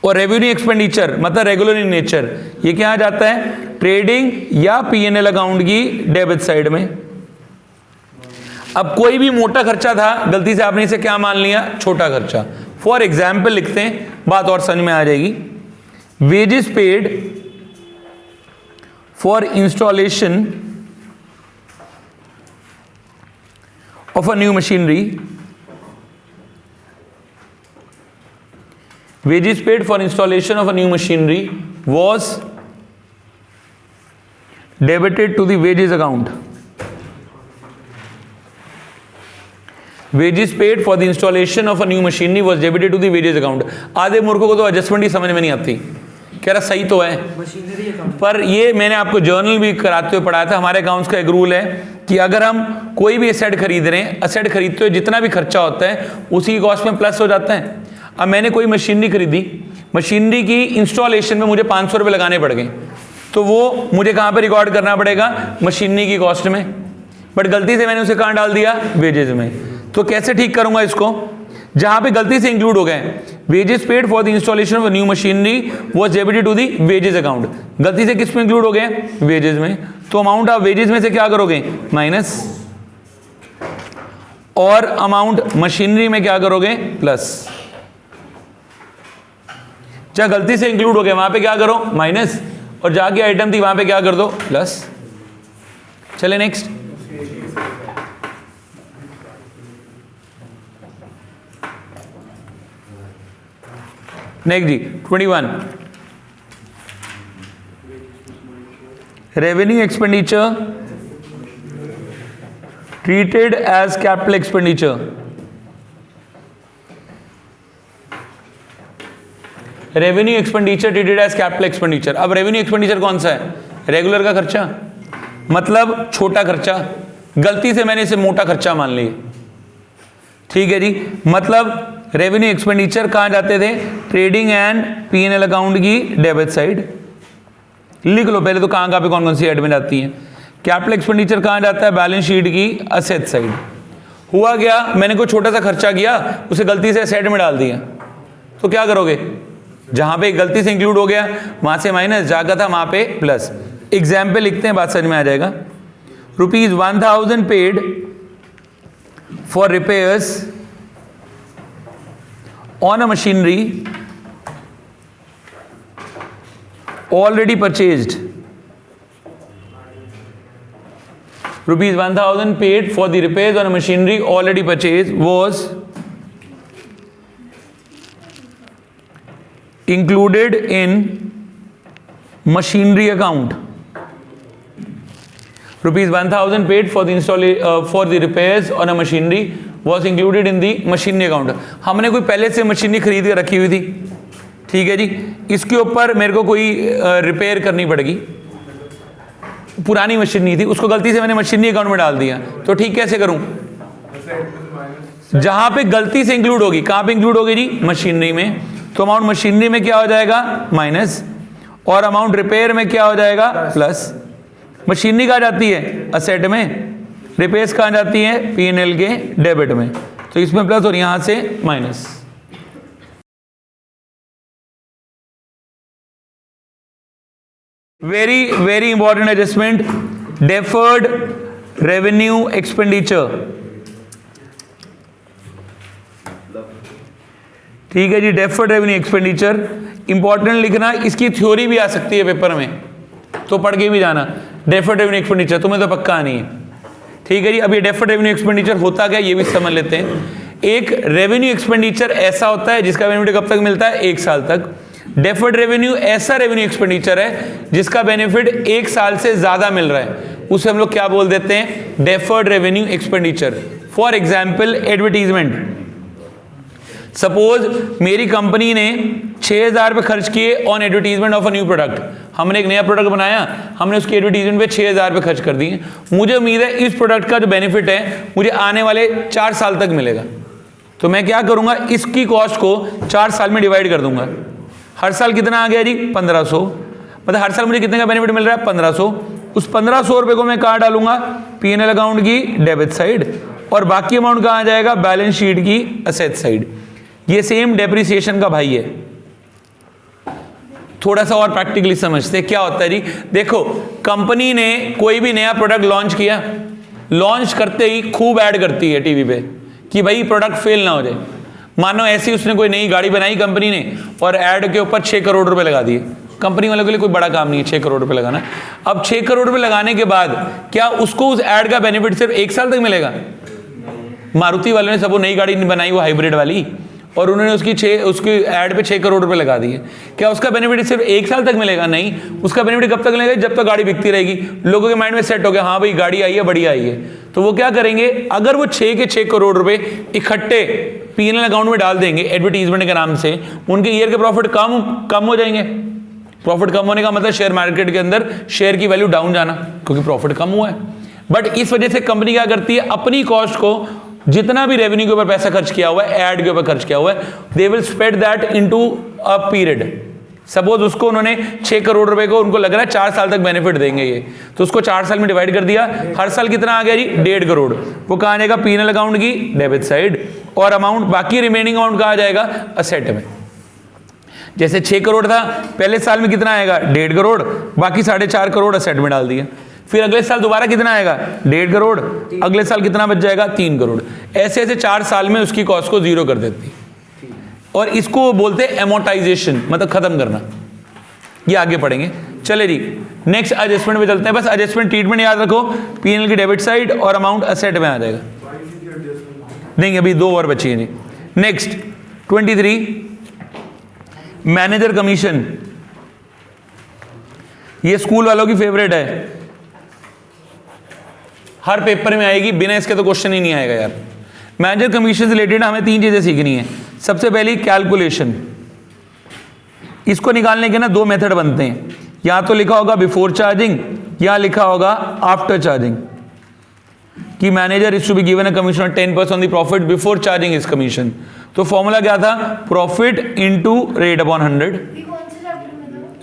और रेवेन्यू एक्सपेंडिचर मतलब रेगुलर इन नेचर, ये क्या जाता है? ट्रेडिंग या पीएनएल अकाउंट की डेबिट साइड में। अब कोई भी मोटा खर्चा था, गलती से आपने इसे क्या मान लिया? छोटा खर्चा। फॉर एग्जाम्पल लिखते हैं, बात और समझ में आ जाएगी। Wages paid for installation of a new machinery, wages paid for installation of a new machinery was debited to the wages account. Wages paid for the installation of a new machinery was debited to the wages account. आधे मूर्खों को तो adjustment ही समझ में नहीं आती, कह रहा सही तो है, पर ये मैंने आपको जर्नल भी कराते हुए पढ़ाया था। हमारे अकाउंट्स का एक रूल है कि अगर हम कोई भी एसेट खरीद रहे हैं, एसेट खरीदते हुए जितना भी खर्चा होता है उसी की कॉस्ट में प्लस हो जाता है। अब मैंने कोई मशीनरी खरीदी, मशीनरी की इंस्टॉलेशन में मुझे 500 रुपये लगाने पड़ गए, तो वो मुझे कहाँ पे रिकॉर्ड करना पड़ेगा? मशीनरी की कॉस्ट में, बट गलती से मैंने उसे कहाँ डाल दिया? वेजेस में। तो कैसे ठीक करूंगा इसको? जहां पे गलती से इंक्लूड हो गए, wages paid for the installation of new machinery was debited to the wages account, गलती से किस में इंक्लूड हो गए? वेजेस में। तो अमाउंट ऑफ वेजेस में से क्या करोगे? माइनस, और अमाउंट मशीनरी में क्या करोगे? प्लस। जहां गलती से इंक्लूड हो गया वहां पे क्या करो? माइनस, और जाके आइटम थी वहां पे क्या कर दो? प्लस। चले नेक्स्ट। नेक्स्ट जी 21, revenue expenditure treated as capital expenditure. Revenue expenditure treated as capital expenditure. अब रेवेन्यू एक्सपेंडिचर कौन सा है? रेगुलर का खर्चा, मतलब छोटा खर्चा, गलती से मैंने इसे मोटा खर्चा मान लिया, ठीक है जी। मतलब रेवेन्यू एक्सपेंडिचर कहां जाते थे, ट्रेडिंग एंड P&L अकाउंट की डेबिट साइड। लिख लो पहले तो कहां पे कौन कौन सी ऐड में जाती है। कैपिटल एक्सपेंडिचर कहां जाता है, बैलेंस शीट की असेट साइड। हुआ क्या, मैंने कोई छोटा सा खर्चा किया, उसे गलती से असेट में डाल दिया, तो क्या करोगे, जहां पे गलती से इंक्लूड हो गया वहां से माइनस, जागा था वहां पे प्लस। एग्जाम्पल लिखते हैं, बात समझ में आ जाएगा। ₹1000 paid for repairs on a machinery already purchased. ₹1000 paid for the repairs on a machinery already purchased was included in machinery account. ₹1000 paid for the repairs on a machinery was included in the machinery account. हमने कोई पहले से machinery खरीद के रखी हुई थी, ठीक है जी, इसके ऊपर मेरे को कोई रिपेयर करनी पड़ेगी, पुरानी मशीन नहीं थी, उसको गलती से मैंने मशीनरी अकाउंट में डाल दिया, तो ठीक कैसे करूं, जहां पे गलती से इंक्लूड होगी, कहां पे इंक्लूड होगी जी, मशीनरी में, तो अमाउंट मशीनरी में क्या हो जाएगा, माइनस, और अमाउंट रिपेयर में क्या हो जाएगा, प्लस। मशीनरी कहां जाती है, असेट में, रिपेयर्स कहां जाती है, P&L के डेबिट में, तो इसमें प्लस और यहां से minus. Very important adjustment, deferred revenue expenditure, ठीक है जी। डेफर्ड रेवेन्यू एक्सपेंडिचर इंपॉर्टेंट लिखना, इसकी थ्योरी भी आ सकती है पेपर में, तो पढ़ के भी जाना। डेफर्ड रेवेन्यू एक्सपेंडिचर तुम्हें तो पक्का आनी है, ठीक है जी। अब ये डेफर्ड रेवेन्यू एक्सपेंडिचर होता क्या, ये भी समझ लेते हैं। एक रेवेन्यू एक्सपेंडिचर ऐसा होता है जिसका बेनिफिट कब तक मिलता है, 1 साल तक। डेफर्ड रेवेन्यू ऐसा रेवेन्यू एक्सपेंडिचर है जिसका बेनिफिट 1 साल से ज्यादा मिल रहा है, उसे हम लोग क्या बोल देते हैं, deferred revenue expenditure. For example advertisement, suppose मेरी कंपनी ने 6000 रुपये खर्च किए on advertisement of a new product. हमने एक नया प्रोडक्ट बनाया, हमने उसके एडवर्टीजमेंट पे 6000 रुपये खर्च कर दिए। मुझे उम्मीद है इस प्रोडक्ट का जो बेनिफिट है मुझे आने वाले 4 साल तक मिलेगा, तो मैं क्या करूंगा, इसकी कॉस्ट को 4 साल में डिवाइड कर दूंगा। हर साल कितना आ गया जी, 1500, मतलब हर साल मुझे कितने का बेनिफिट मिल रहा है, 1500। उस 1500 रुपये को मैं कहाँ डालूंगा, P&L अकाउंट की डेबिट साइड, और बाकी अमाउंट कहाँ आ जाएगा, बैलेंस शीट की असेट साइड। ये सेम डेप्रिसिएशन का भाई है। थोड़ा सा और प्रैक्टिकली समझते क्या होता है जी। देखो, कंपनी ने कोई भी नया प्रोडक्ट लॉन्च किया, लॉन्च करते ही खूब ऐड करती है टीवी पे कि भाई प्रोडक्ट फेल ना हो जाए। मानो ऐसी उसने कोई नई गाड़ी बनाई कंपनी ने, और ऐड के ऊपर 6 करोड़ रुपए लगा दिए। कंपनी वालों के लिए कोई बड़ा काम नहीं है 6 करोड़ रुपए लगाना। अब 6 करोड़ रुपए लगाने के बाद क्या उसको उस ऐड का बेनिफिट सिर्फ 1 साल तक मिलेगा? मारुति वालों ने सब वो नई गाड़ी बनाई, वो हाइब्रिड वाली, और उन्होंने उसकी ऐड पे 6 करोड़ रुपए लगा दिए। क्या उसका बेनिफिट सिर्फ 1 साल तक मिलेगा? नहीं, उसका बेनिफिट कब तक मिलेगा? जब तक गाड़ी बिकती रहेगी। लोगों के माइंड में सेट हो गया, हाँ भाई गाड़ी आई है, बढ़िया आई है, तो वो क्या करेंगे, अगर वो 6 के 6 करोड़ रुपए इकट्ठे P&L अकाउंट में डाल देंगे एडवर्टीजमेंट के नाम से, उनके ईयर के प्रॉफिट कम हो जाएंगे। प्रॉफिट कम होने का मतलब शेयर मार्केट के अंदर शेयर की वैल्यू डाउन जाना, क्योंकि प्रॉफिट कम हुआ है। बट इस वजह से कंपनी क्या करती है, अपनी कॉस्ट को, जितना भी रेवेन्यू के ऊपर पैसा खर्च किया हुआ है, ऐड के ऊपर खर्च किया हुआ है, they will spread that into a period. Suppose उसको उन्होंने 6 करोड़ रुपए को उनको लग रहा है 4 साल तक बेनिफिट देंगे ये, तो उसको 4 साल में डिवाइड कर दिया। हर साल कितना आ गया जी? 1.5 करोड़। वो कहाँ जाएगा? P&L अकाउंट की डेबिट साइड, और अमाउंट बाकी रिमेनिंग अमाउंट कहाँ जाएगा? असेट में। जैसे 6 करोड़ था, पहले साल में कितना आएगा? 1.5 करोड़, बाकी 4.5 करोड़ असेट में डाल दिया। फिर अगले साल दोबारा कितना आएगा? 1.5 करोड़, अगले साल कितना बच जाएगा? 3 करोड़। ऐसे ऐसे 4 साल में उसकी कॉस्ट को जीरो कर देती, और इसको बोलते हैं एमोर्टाइजेशन, मतलब खत्म करना। ये आगे पढ़ेंगे। चले जी, नेक्स्ट एडजस्टमेंट पे चलते हैं। बस एडजस्टमेंट ट्रीटमेंट याद रखो, P&L की डेबिट साइड और अमाउंट असेट में आ जाएगा। नहीं, अभी 2 और बची है जी। Next 23, manager commission. ये स्कूल वालों की फेवरेट है, हर पेपर में आएगी, बिना इसके तो क्वेश्चन ही नहीं आएगा यार। मैनेजर कमीशन से रिलेटेड हमें 3 चीजें सीखनी है। सबसे पहली कैलकुलेशन। इसको निकालने के ना 2 मेथड बनते हैं, या तो लिखा होगा बिफोर चार्जिंग यहां लिखा होगा आफ्टर चार्जिंग कि manager is to be given a commission of 10% on the profit before charging is commission. तो फॉर्मूला क्या था, प्रॉफिट इनटू रेट अपॉन 100,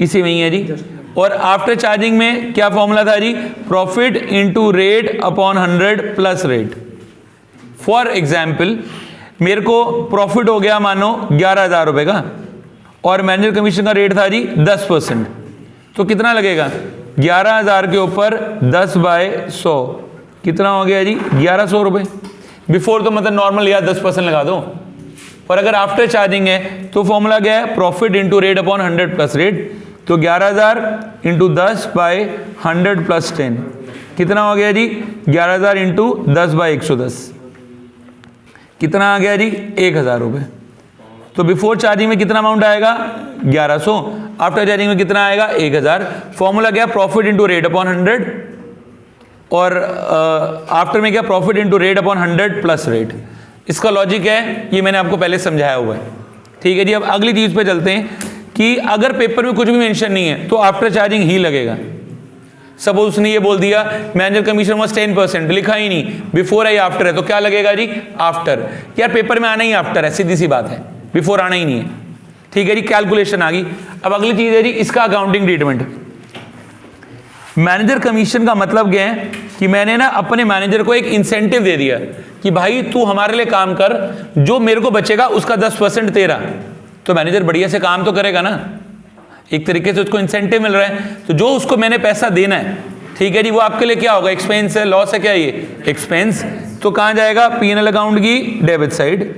इसी में ही है जी। और आफ्टर चार्जिंग में क्या फॉर्मूला था जी, profit into rate upon 100 plus rate. For example मेरे को प्रॉफिट हो गया मानो 11,000 रुपए का और मैनेजर कमीशन का रेट था जी 10%, तो कितना लगेगा, 11,000 के ऊपर 10/100 कितना हो गया जी 1100 रुपए। बिफोर तो मतलब नॉर्मल या 10% लगा दो, पर अगर आफ्टर चार्जिंग है तो फॉर्मूला क्या है, profit into rate upon 100 plus rate. तो 11,000 इंटू 10/100 प्लस 10 कितना हो गया जी, 11,000 इंटू 10/110 कितना आ गया जी 1,000 रुपये। तो बिफोर चार्जिंग में कितना अमाउंट आएगा 1100, आफ्टर चार्जिंग में कितना आएगा 1,000। फॉर्मूला क्या, प्रॉफिट इंटू रेट अपॉन 100 और आफ्टर में क्या, profit into rate upon 100 plus rate. इसका लॉजिक है, ये मैंने आपको पहले समझाया हुआ है, ठीक है जी। अब अगली चीज पे चलते हैं कि अगर पेपर में कुछ भी मेंशन नहीं है तो आफ्टर चार्जिंग ही लगेगा। सपोज उसने ये बोल दिया मैनेजर कमीशन वाज 10%, लिखा ही नहीं, बिफोर है या आफ्टर है, तो क्या लगेगा जी आफ्टर। यार पेपर में आना ही आफ्टर है, सीधी सी बात है, बिफोर आना ही नहीं है, ठीक है जी। कैलकुलेशन आ गई। अब अगली चीज है जी इसका अकाउंटिंग ट्रीटमेंट। मैनेजर कमीशन का मतलब क्या है कि मैंने ना अपने मैनेजर को एक इंसेंटिव दे दिया कि भाई तू हमारे लिए काम कर, जो मेरे को बचेगा उसका 10% तेरा। तो मैनेजर बढ़िया से काम तो करेगा ना, एक तरीके से उसको इंसेंटिव मिल रहा है। तो जो उसको मैंने पैसा देना है, ठीक है जी, वो आपके लिए क्या होगा, एक्सपेंस है, लॉस है, क्या ये एक्सपेंस। तो कहां जाएगा, P&L अकाउंट की डेबिट साइड।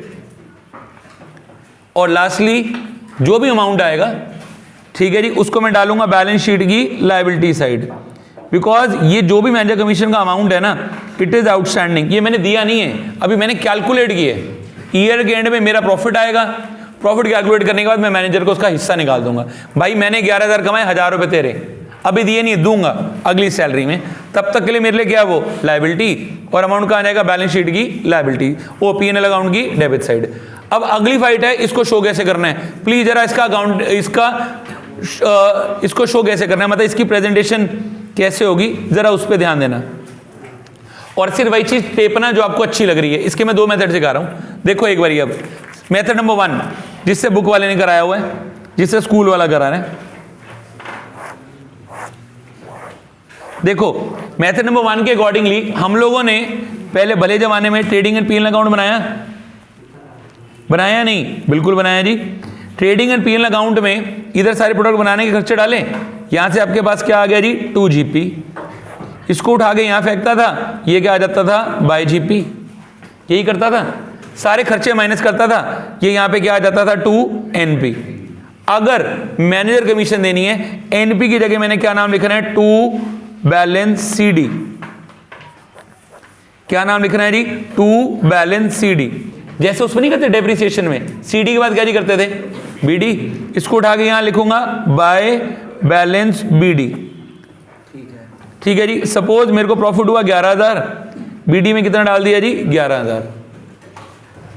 और लास्टली जो भी अमाउंट आएगा, ठीक है जी, उसको मैं डालूंगा बैलेंस शीट की लायबिलिटी साइड। बिकॉज ये जो भी मैनेजर कमीशन का अमाउंट है ना, इट इज आउटस्टैंडिंग, ये मैंने दिया नहीं है, अभी मैंने कैलकुलेट किया है। ईयर के एंड में मेरा प्रॉफिट आएगा, प्रॉफिट कैलकुलेट करने के बाद मैं मैनेजर को उसका हिस्सा निकाल दूंगा। भाई मैंने 11,000 कमाए, 1,000 रुपए तेरे, अभी दिए नहीं, दूंगा अगली सैलरी में, तब तक के लिए मेरे लिए क्या वो लायबिलिटी, और अमाउंट कहां जाएगा, बैलेंस शीट की लायबिलिटी, वो P&L अकाउंट की डेबिट साइड। अब अगली फाइट है, इसको शो कैसे करना है, प्लीज जरा इसका अकाउंट इसको शो कैसे करना है, मतलब इसकी प्रेजेंटेशन कैसे होगी, जरा उस पर ध्यान देना। और सिर्फ वही चीज टेपना जो आपको अच्छी लग रही है। इसके मैं 2 मेथड सिखा रहा हूं, देखो एक बारी। अब मेथड नंबर 1 जिससे बुक वाले ने कराया हुआ है, जिससे स्कूल वाला करा रहा है। देखो मेथड नंबर 1 के अकॉर्डिंगली हम लोगों ने पहले भले जमाने में ट्रेडिंग एंड P&L अकाउंट बनाया नहीं, बिल्कुल बनाया जी। ट्रेडिंग एंड P&L अकाउंट में इधर सारे प्रोडक्ट बनाने के खर्चे डाले, यहां से आपके पास क्या आ गया जी 2GP, इसको उठा के यहां फेंकता था, ये क्या आ जाता था बाय GP, यही करता था, सारे खर्चे माइनस करता था, ये यहां पे क्या आ जाता था 2NP। अगर मैनेजर कमीशन देनी है, NP की जगह मैंने क्या नाम लिखना है, 2 बैलेंस CD। क्या नाम लिखना है जी 2 बैलेंस CD। जैसे उसमें नहीं करते डेप्रिसिएशन में, CD के बाद क्या जी करते थे BD, इसको उठा के यहां लिखूंगा बाय बैलेंस BD, ठीक है जी। सपोज मेरे को प्रॉफिट हुआ 11,000, BD में कितना डाल दिया जी 11,000।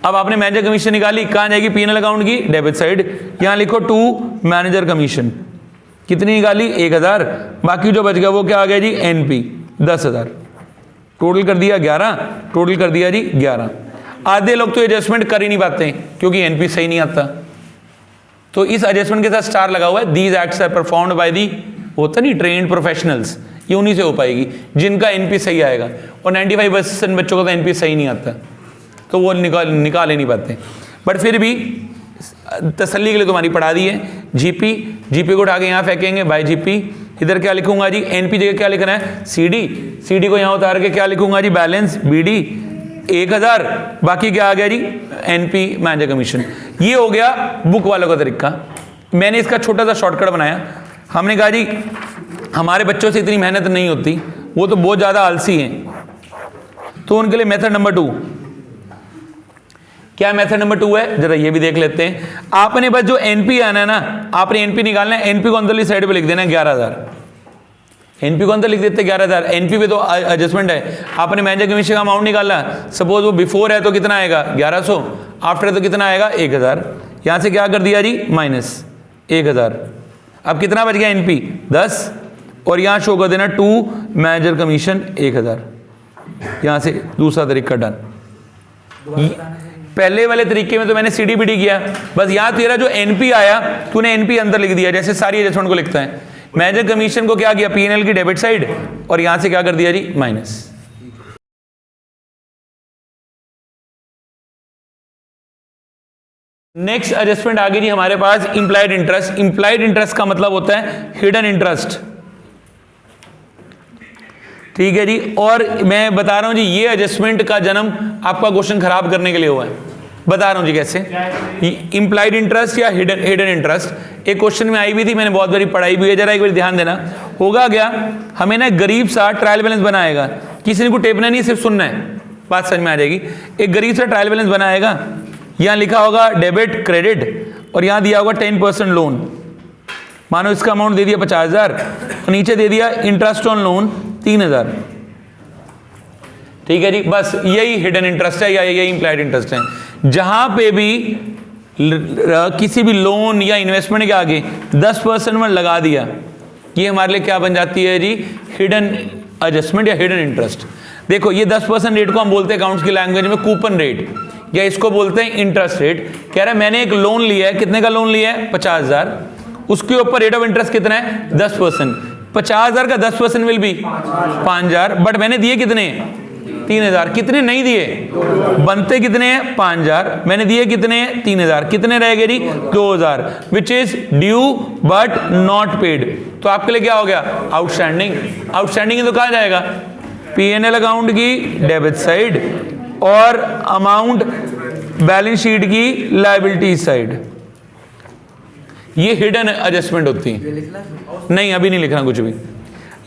अब आपने मैनेजर कमीशन निकाली, कहां जाएगी, P&L अकाउंट की डेबिट साइड, यहां लिखो 2 मैनेजर कमीशन, कितनी निकाली 1,000, बाकी जो बच गया वो क्या आ गया जी NP 10,000, टोटल कर दिया 11, टोटल कर दिया जी 11। आधे लोग तो एडजस्टमेंट कर ही नहीं पाते क्योंकि NP सही नहीं आता, तो इस एडजस्टमेंट के साथ स्टार लगा हुआ है, these acts are performed by the, होता नहीं ट्रेन्ड प्रोफेशनल्स, ये उन्हीं से हो पाएगी जिनका NP सही आएगा। और 95% बच्चों का तो NP सही नहीं आता, तो वो निकाल ही नहीं पाते। बट फिर भी तसल्ली के लिए तुम्हारी पढ़ा दी है। GP को उठा के यहाँ फेंकेंगे बाय GP, इधर क्या लिखूंगा जी NP जगह क्या लिखना है CD को यहाँ उतार के क्या लिखूंगा जी बैलेंस BD 1,000, बाकी क्या आ गया जी NP मैनेजर कमीशन। ये हो गया बुक वालों का तरीका। मैंने इसका छोटा सा शॉर्टकट बनाया, हमने कहा जी हमारे बच्चों से इतनी मेहनत नहीं होती, वो तो बहुत ज़्यादा आलसी हैं, तो उनके लिए मेथड नंबर 2। क्या मेथड नंबर 2 है, जरा ये भी देख लेते हैं। आपने बस जो NP आना है ना, आपने NP निकालना है, NP को अंदरली साइड पे लिख देना है 11,000, NP को अंदर लिख देते 11,000, NP पे तो एडजस्टमेंट है। आपने मैनेजर कमीशन का अमाउंट निकाला, सपोज वो बिफोर है तो कितना आएगा 1100, आफ्टर है तो कितना आएगा 1,000, यहां से क्या कर दिया जी माइनस 1,000। अब कितना बच गया NP 10, और यहाँ शो कर देना 2 मैनेजर कमीशन 1000। यहाँ से दूसरा तरीका डन। पहले वाले तरीके में तो मैंने सीडीबीडी किया, बस यहाँ तेरा जो एनपी आया तूने एनपी अंदर लिख दिया, जैसे सारी एडजस्टमेंट को लिखता है। मैनेजर कमीशन को क्या किया, पीएनएल की डेबिट साइड, और यहाँ से क्या कर दिया जी, माइनस। नेक्स्ट एडजस्टमेंट आ गई जी हमारे पास इंप्लाइड इंटरेस्ट। इंप्लाइड इंटरेस्ट का मतलब होता है हिडन इंटरेस्ट, ठीक है जी। और मैं बता रहा हूं जी, ये एडजस्टमेंट का जन्म आपका क्वेश्चन खराब करने के लिए हुआ है। बता रहा हूं जी कैसे। इंप्लाइड इंटरेस्ट या हिडन इंटरेस्ट एक क्वेश्चन में आई भी थी, मैंने बहुत बारी पढ़ाई भी है, जरा एक बार ध्यान देना। होगा क्या, हमें ना गरीब सा ट्रायल बैलेंस बनाएगा, किसी ने को टेपना नहीं, सिर्फ सुनना है, बात समझ में आ जाएगी। एक गरीब सा ट्रायल बैलेंस बनाएगा, यहाँ लिखा होगा डेबिट क्रेडिट, और यहाँ दिया होगा 10% लोन। मानो इसका अमाउंट दे दिया 50,000, और नीचे दे दिया इंटरेस्ट ऑन लोन 3,000, ठीक है जी। बस यही हिडन इंटरेस्ट है या यही इंप्लाइड इंटरेस्ट है। जहां पे भी किसी भी लोन या इन्वेस्टमेंट के आगे 10% में लगा दिया, ये हमारे लिए क्या बन जाती है जी, हिडन एडजस्टमेंट या हिडन इंटरेस्ट। देखो ये 10% रेट को हम बोलते हैं अकाउंट्स की लैंग्वेज में कूपन रेट, या इसको बोलते हैं इंटरेस्ट रेट। कह रहा है मैंने एक लोन लिया है, कितने का लोन लिया है, 50,000, उसके ऊपर रेट ऑफ इंटरेस्ट कितना है, 10%। 50,000 का 10% विल बी 5,000, बट मैंने दिए कितने, 3,000। कितने नहीं दिए, बनते कितने हैं, 5,000, मैंने दिए कितने, 3,000, कितने रह गए जी, 2,000, which is due but not paid. तो आपके लिए क्या हो गया, आउटस्टैंडिंग। आउटस्टैंडिंग तो कहा जाएगा पीएनएल अकाउंट की डेबिट साइड और अमाउंट बैलेंस शीट की लायबिलिटी साइड। ये हिडन एडजस्टमेंट होती है। नहीं अभी नहीं लिखना कुछ भी,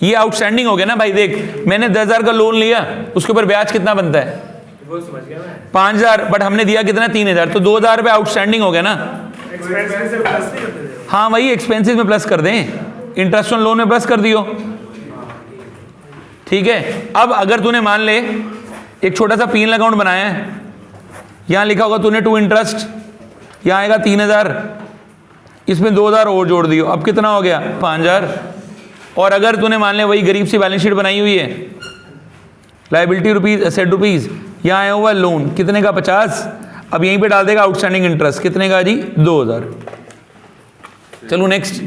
ये आउटस्टैंडिंग हो गया ना भाई। देख मैंने 10,000 का लोन लिया, उसके ऊपर ब्याज कितना बनता है, 5,000, बट हमने दिया कितना, 3,000, तो 2,000 रुपये आउटस्टैंडिंग हो गया ना। हाँ वही एक्सपेंसिस में प्लस कर दें, इंटरेस्ट ऑन लोन में प्लस कर दियो, ठीक है। अब अगर तूने मान ले एक छोटा सा पीएनएल अकाउंट बनाया है, यहां लिखा होगा तूने टू इंटरेस्ट, यहां आएगा 3,000, इसमें 2,000 और जोड़ दियो, अब कितना हो गया, 5,000। और अगर तूने मान ले वही गरीब सी बैलेंस शीट बनाई हुई है, लायबिलिटी रुपीज, एसेट रुपीज, यहाँ आया हुआ लोन कितने का, 50, अब यहीं पे डाल देगा आउटस्टैंडिंग इंटरेस्ट कितने का जी, 2,000। चलो नेक्स्ट।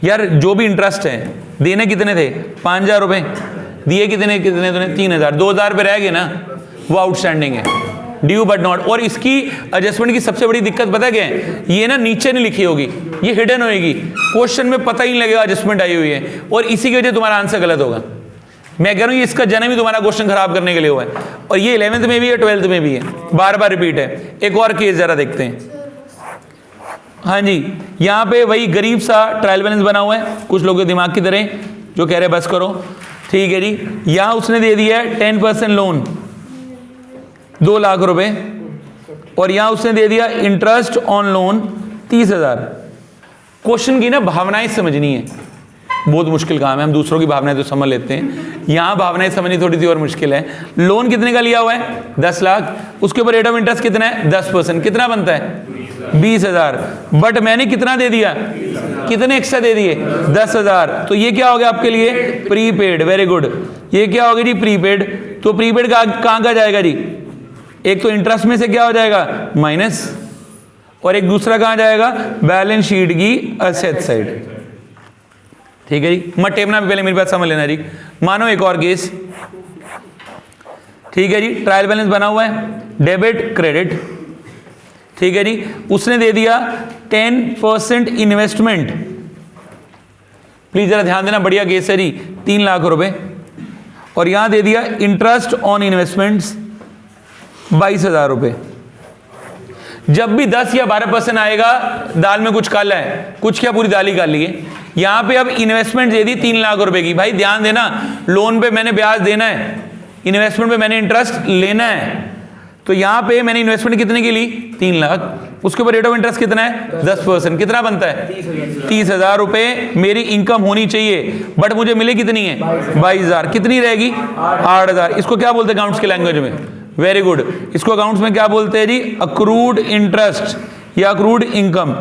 यार जो भी इंटरेस्ट है देने कितने थे, 5,000 रुपए, दिए कितने कितने तूने, 3,000, 2,000 रुपये रह गए ना, वो आउटस्टैंडिंग है, ड्यू बट नॉट। और इसकी एडजस्टमेंट की सबसे बड़ी दिक्कत पता क्या है, ये ना नीचे नहीं लिखी होगी, ये हिडन होगी, क्वेश्चन में पता ही नहीं लगेगा एडजस्टमेंट आई हुई है, और इसी की वजह तुम्हारा आंसर गलत होगा। मैं कह रहा हूँ इसका जन्म ही तुम्हारा क्वेश्चन खराब करने के लिए हुआ है, और ये 11th में भी है, 12th में भी है, बार बार रिपीट है। एक और केस जरा देखते हैं। हाँ जी, यहाँ पे वही गरीब सा ट्रायल बैलेंस बना हुआ है, कुछ लोगों के दिमाग की तरह जो कह रहे बस करो, ठीक है जी। यहाँ उसने दे दिया है 10% लोन 2 लाख रुपए, और यहां उसने दे दिया इंटरेस्ट ऑन लोन 30,000। क्वेश्चन की ना भावनाएं समझनी है, बहुत मुश्किल काम है, हम दूसरों की भावनाएं तो समझ लेते हैं, यहां भावनाएं समझनी थोड़ी सी और मुश्किल है। लोन कितने का लिया हुआ है, 10 लाख, उसके ऊपर रेट ऑफ इंटरेस्ट कितना है, 10%, कितना बनता है, 20,000, बट मैंने कितना दे दिया, कितने एक्स्ट्रा दे दिए, 10,000, तो ये क्या हो गया आपके लिए, प्रीपेड। वेरी गुड, ये क्या होगा जी, प्रीपेड। तो प्रीपेड कहां का जाएगा जी, एक तो इंटरेस्ट में से क्या हो जाएगा, माइनस, और एक दूसरा कहां जाएगा, बैलेंस शीट की एसेट साइड, ठीक है जी। मत टेपना भी, पहले मेरी बात समझ लेना जी। मानो एक और केस, ठीक है जी, ट्रायल बैलेंस बना हुआ है, डेबिट क्रेडिट, ठीक है जी। उसने दे दिया 10% इन्वेस्टमेंट, प्लीज जरा ध्यान देना, बढ़िया केस है जी, 3 लाख रुपए, और यहां दे दिया इंटरेस्ट ऑन इन्वेस्टमेंट्स 22,000 रुपए। जब भी 10 या 12% आएगा, दाल में कुछ काला है, कुछ क्या पूरी दाल ही काली है। यहां पे अब इन्वेस्टमेंट दे दी 3 लाख रुपए की, भाई ध्यान देना, लोन पे मैंने ब्याज देना है, इन्वेस्टमेंट पे मैंने इंटरेस्ट लेना है, तो यहां पे मैंने इन्वेस्टमेंट कितने की ली, 3 लाख, उसके ऊपर रेट ऑफ इंटरेस्ट कितना है, 10%, कितना बनता है, 30,000 रुपए मेरी इनकम होनी चाहिए, बट मुझे मिले कितनी है, 22,000, कितनी रहेगी, 8,000। इसको क्या बोलते हैं अकाउंट्स की लैंग्वेज में, वेरी गुड, इसको अकाउंट्स में क्या बोलते हैं जी, अक्रूड इंटरेस्ट या अक्रूड इनकम।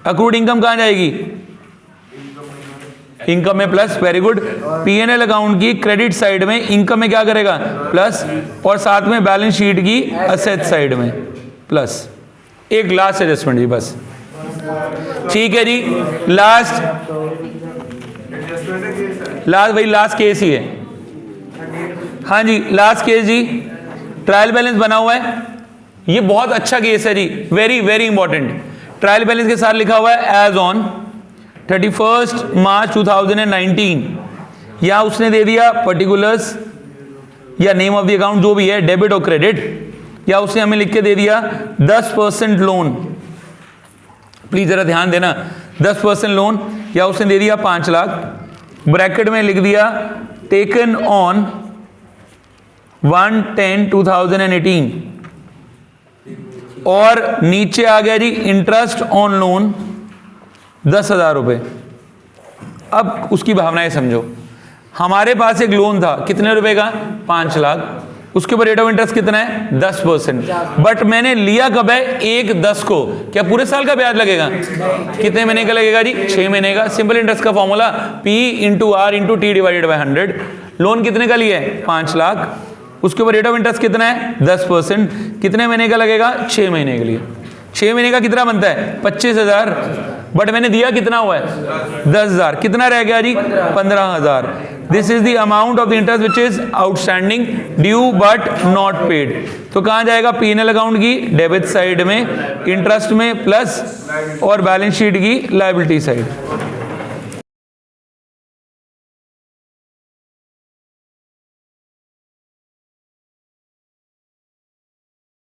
अक्रूड इनकम कहां जाएगी, इनकम में plus, very good. PNL account की क्रेडिट साइड में इनकम में क्या करेगा, प्लस, और साथ में बैलेंस शीट की असेट साइड में प्लस। एक लास्ट एडजस्टमेंट जी बस, ठीक है जी। लास्ट भाई लास्ट केस ही है, हाँ जी लास्ट केस जी। ट्रायल बैलेंस बना हुआ है, ये बहुत अच्छा केस है जी, very very important. Trial balance के साथ लिखा हुआ है एज ऑन 31 मार्च 2019, या उसने दे दिया पर्टिकुलर्स या नेम ऑफ द अकाउंट जो भी है, डेबिट और क्रेडिट, या उसने हमें लिख के दे दिया 10% लोन, प्लीज जरा ध्यान देना, 10% लोन, या उसने दे दिया 5 लाख, ब्रैकेट में लिख दिया टेकन ऑन 1/10/2018, और नीचे आ गया जी इंटरेस्ट ऑन लोन 10,000 रुपये। अब उसकी भावनाएं समझो, हमारे पास एक लोन था कितने रुपए का, 5 लाख, उसके ऊपर रेट ऑफ इंटरेस्ट कितना है 10%, बट मैंने लिया कब है 1/10 को, क्या पूरे साल का ब्याज लगेगा, कितने महीने का लगेगा जी 6 महीने का। सिंपल इंटरेस्ट का formula P × R × T / 100। Loan कितने का लिया है 5 लाख, उसके ऊपर रेट ऑफ इंटरेस्ट कितना है 10%, कितने महीने का लगेगा 6 महीने के लिए। 6 महीने का कितना बनता है 25,000, बट मैंने दिया कितना हुआ है 10,000, कितना रह गया जी 15,000। This is the amount of the interest which is outstanding due but not paid. तो कहां जाएगा, पीएनएल अकाउंट की डेबिट साइड में, इंटरेस्ट में प्लस, और बैलेंस शीट की लायबिलिटी साइड।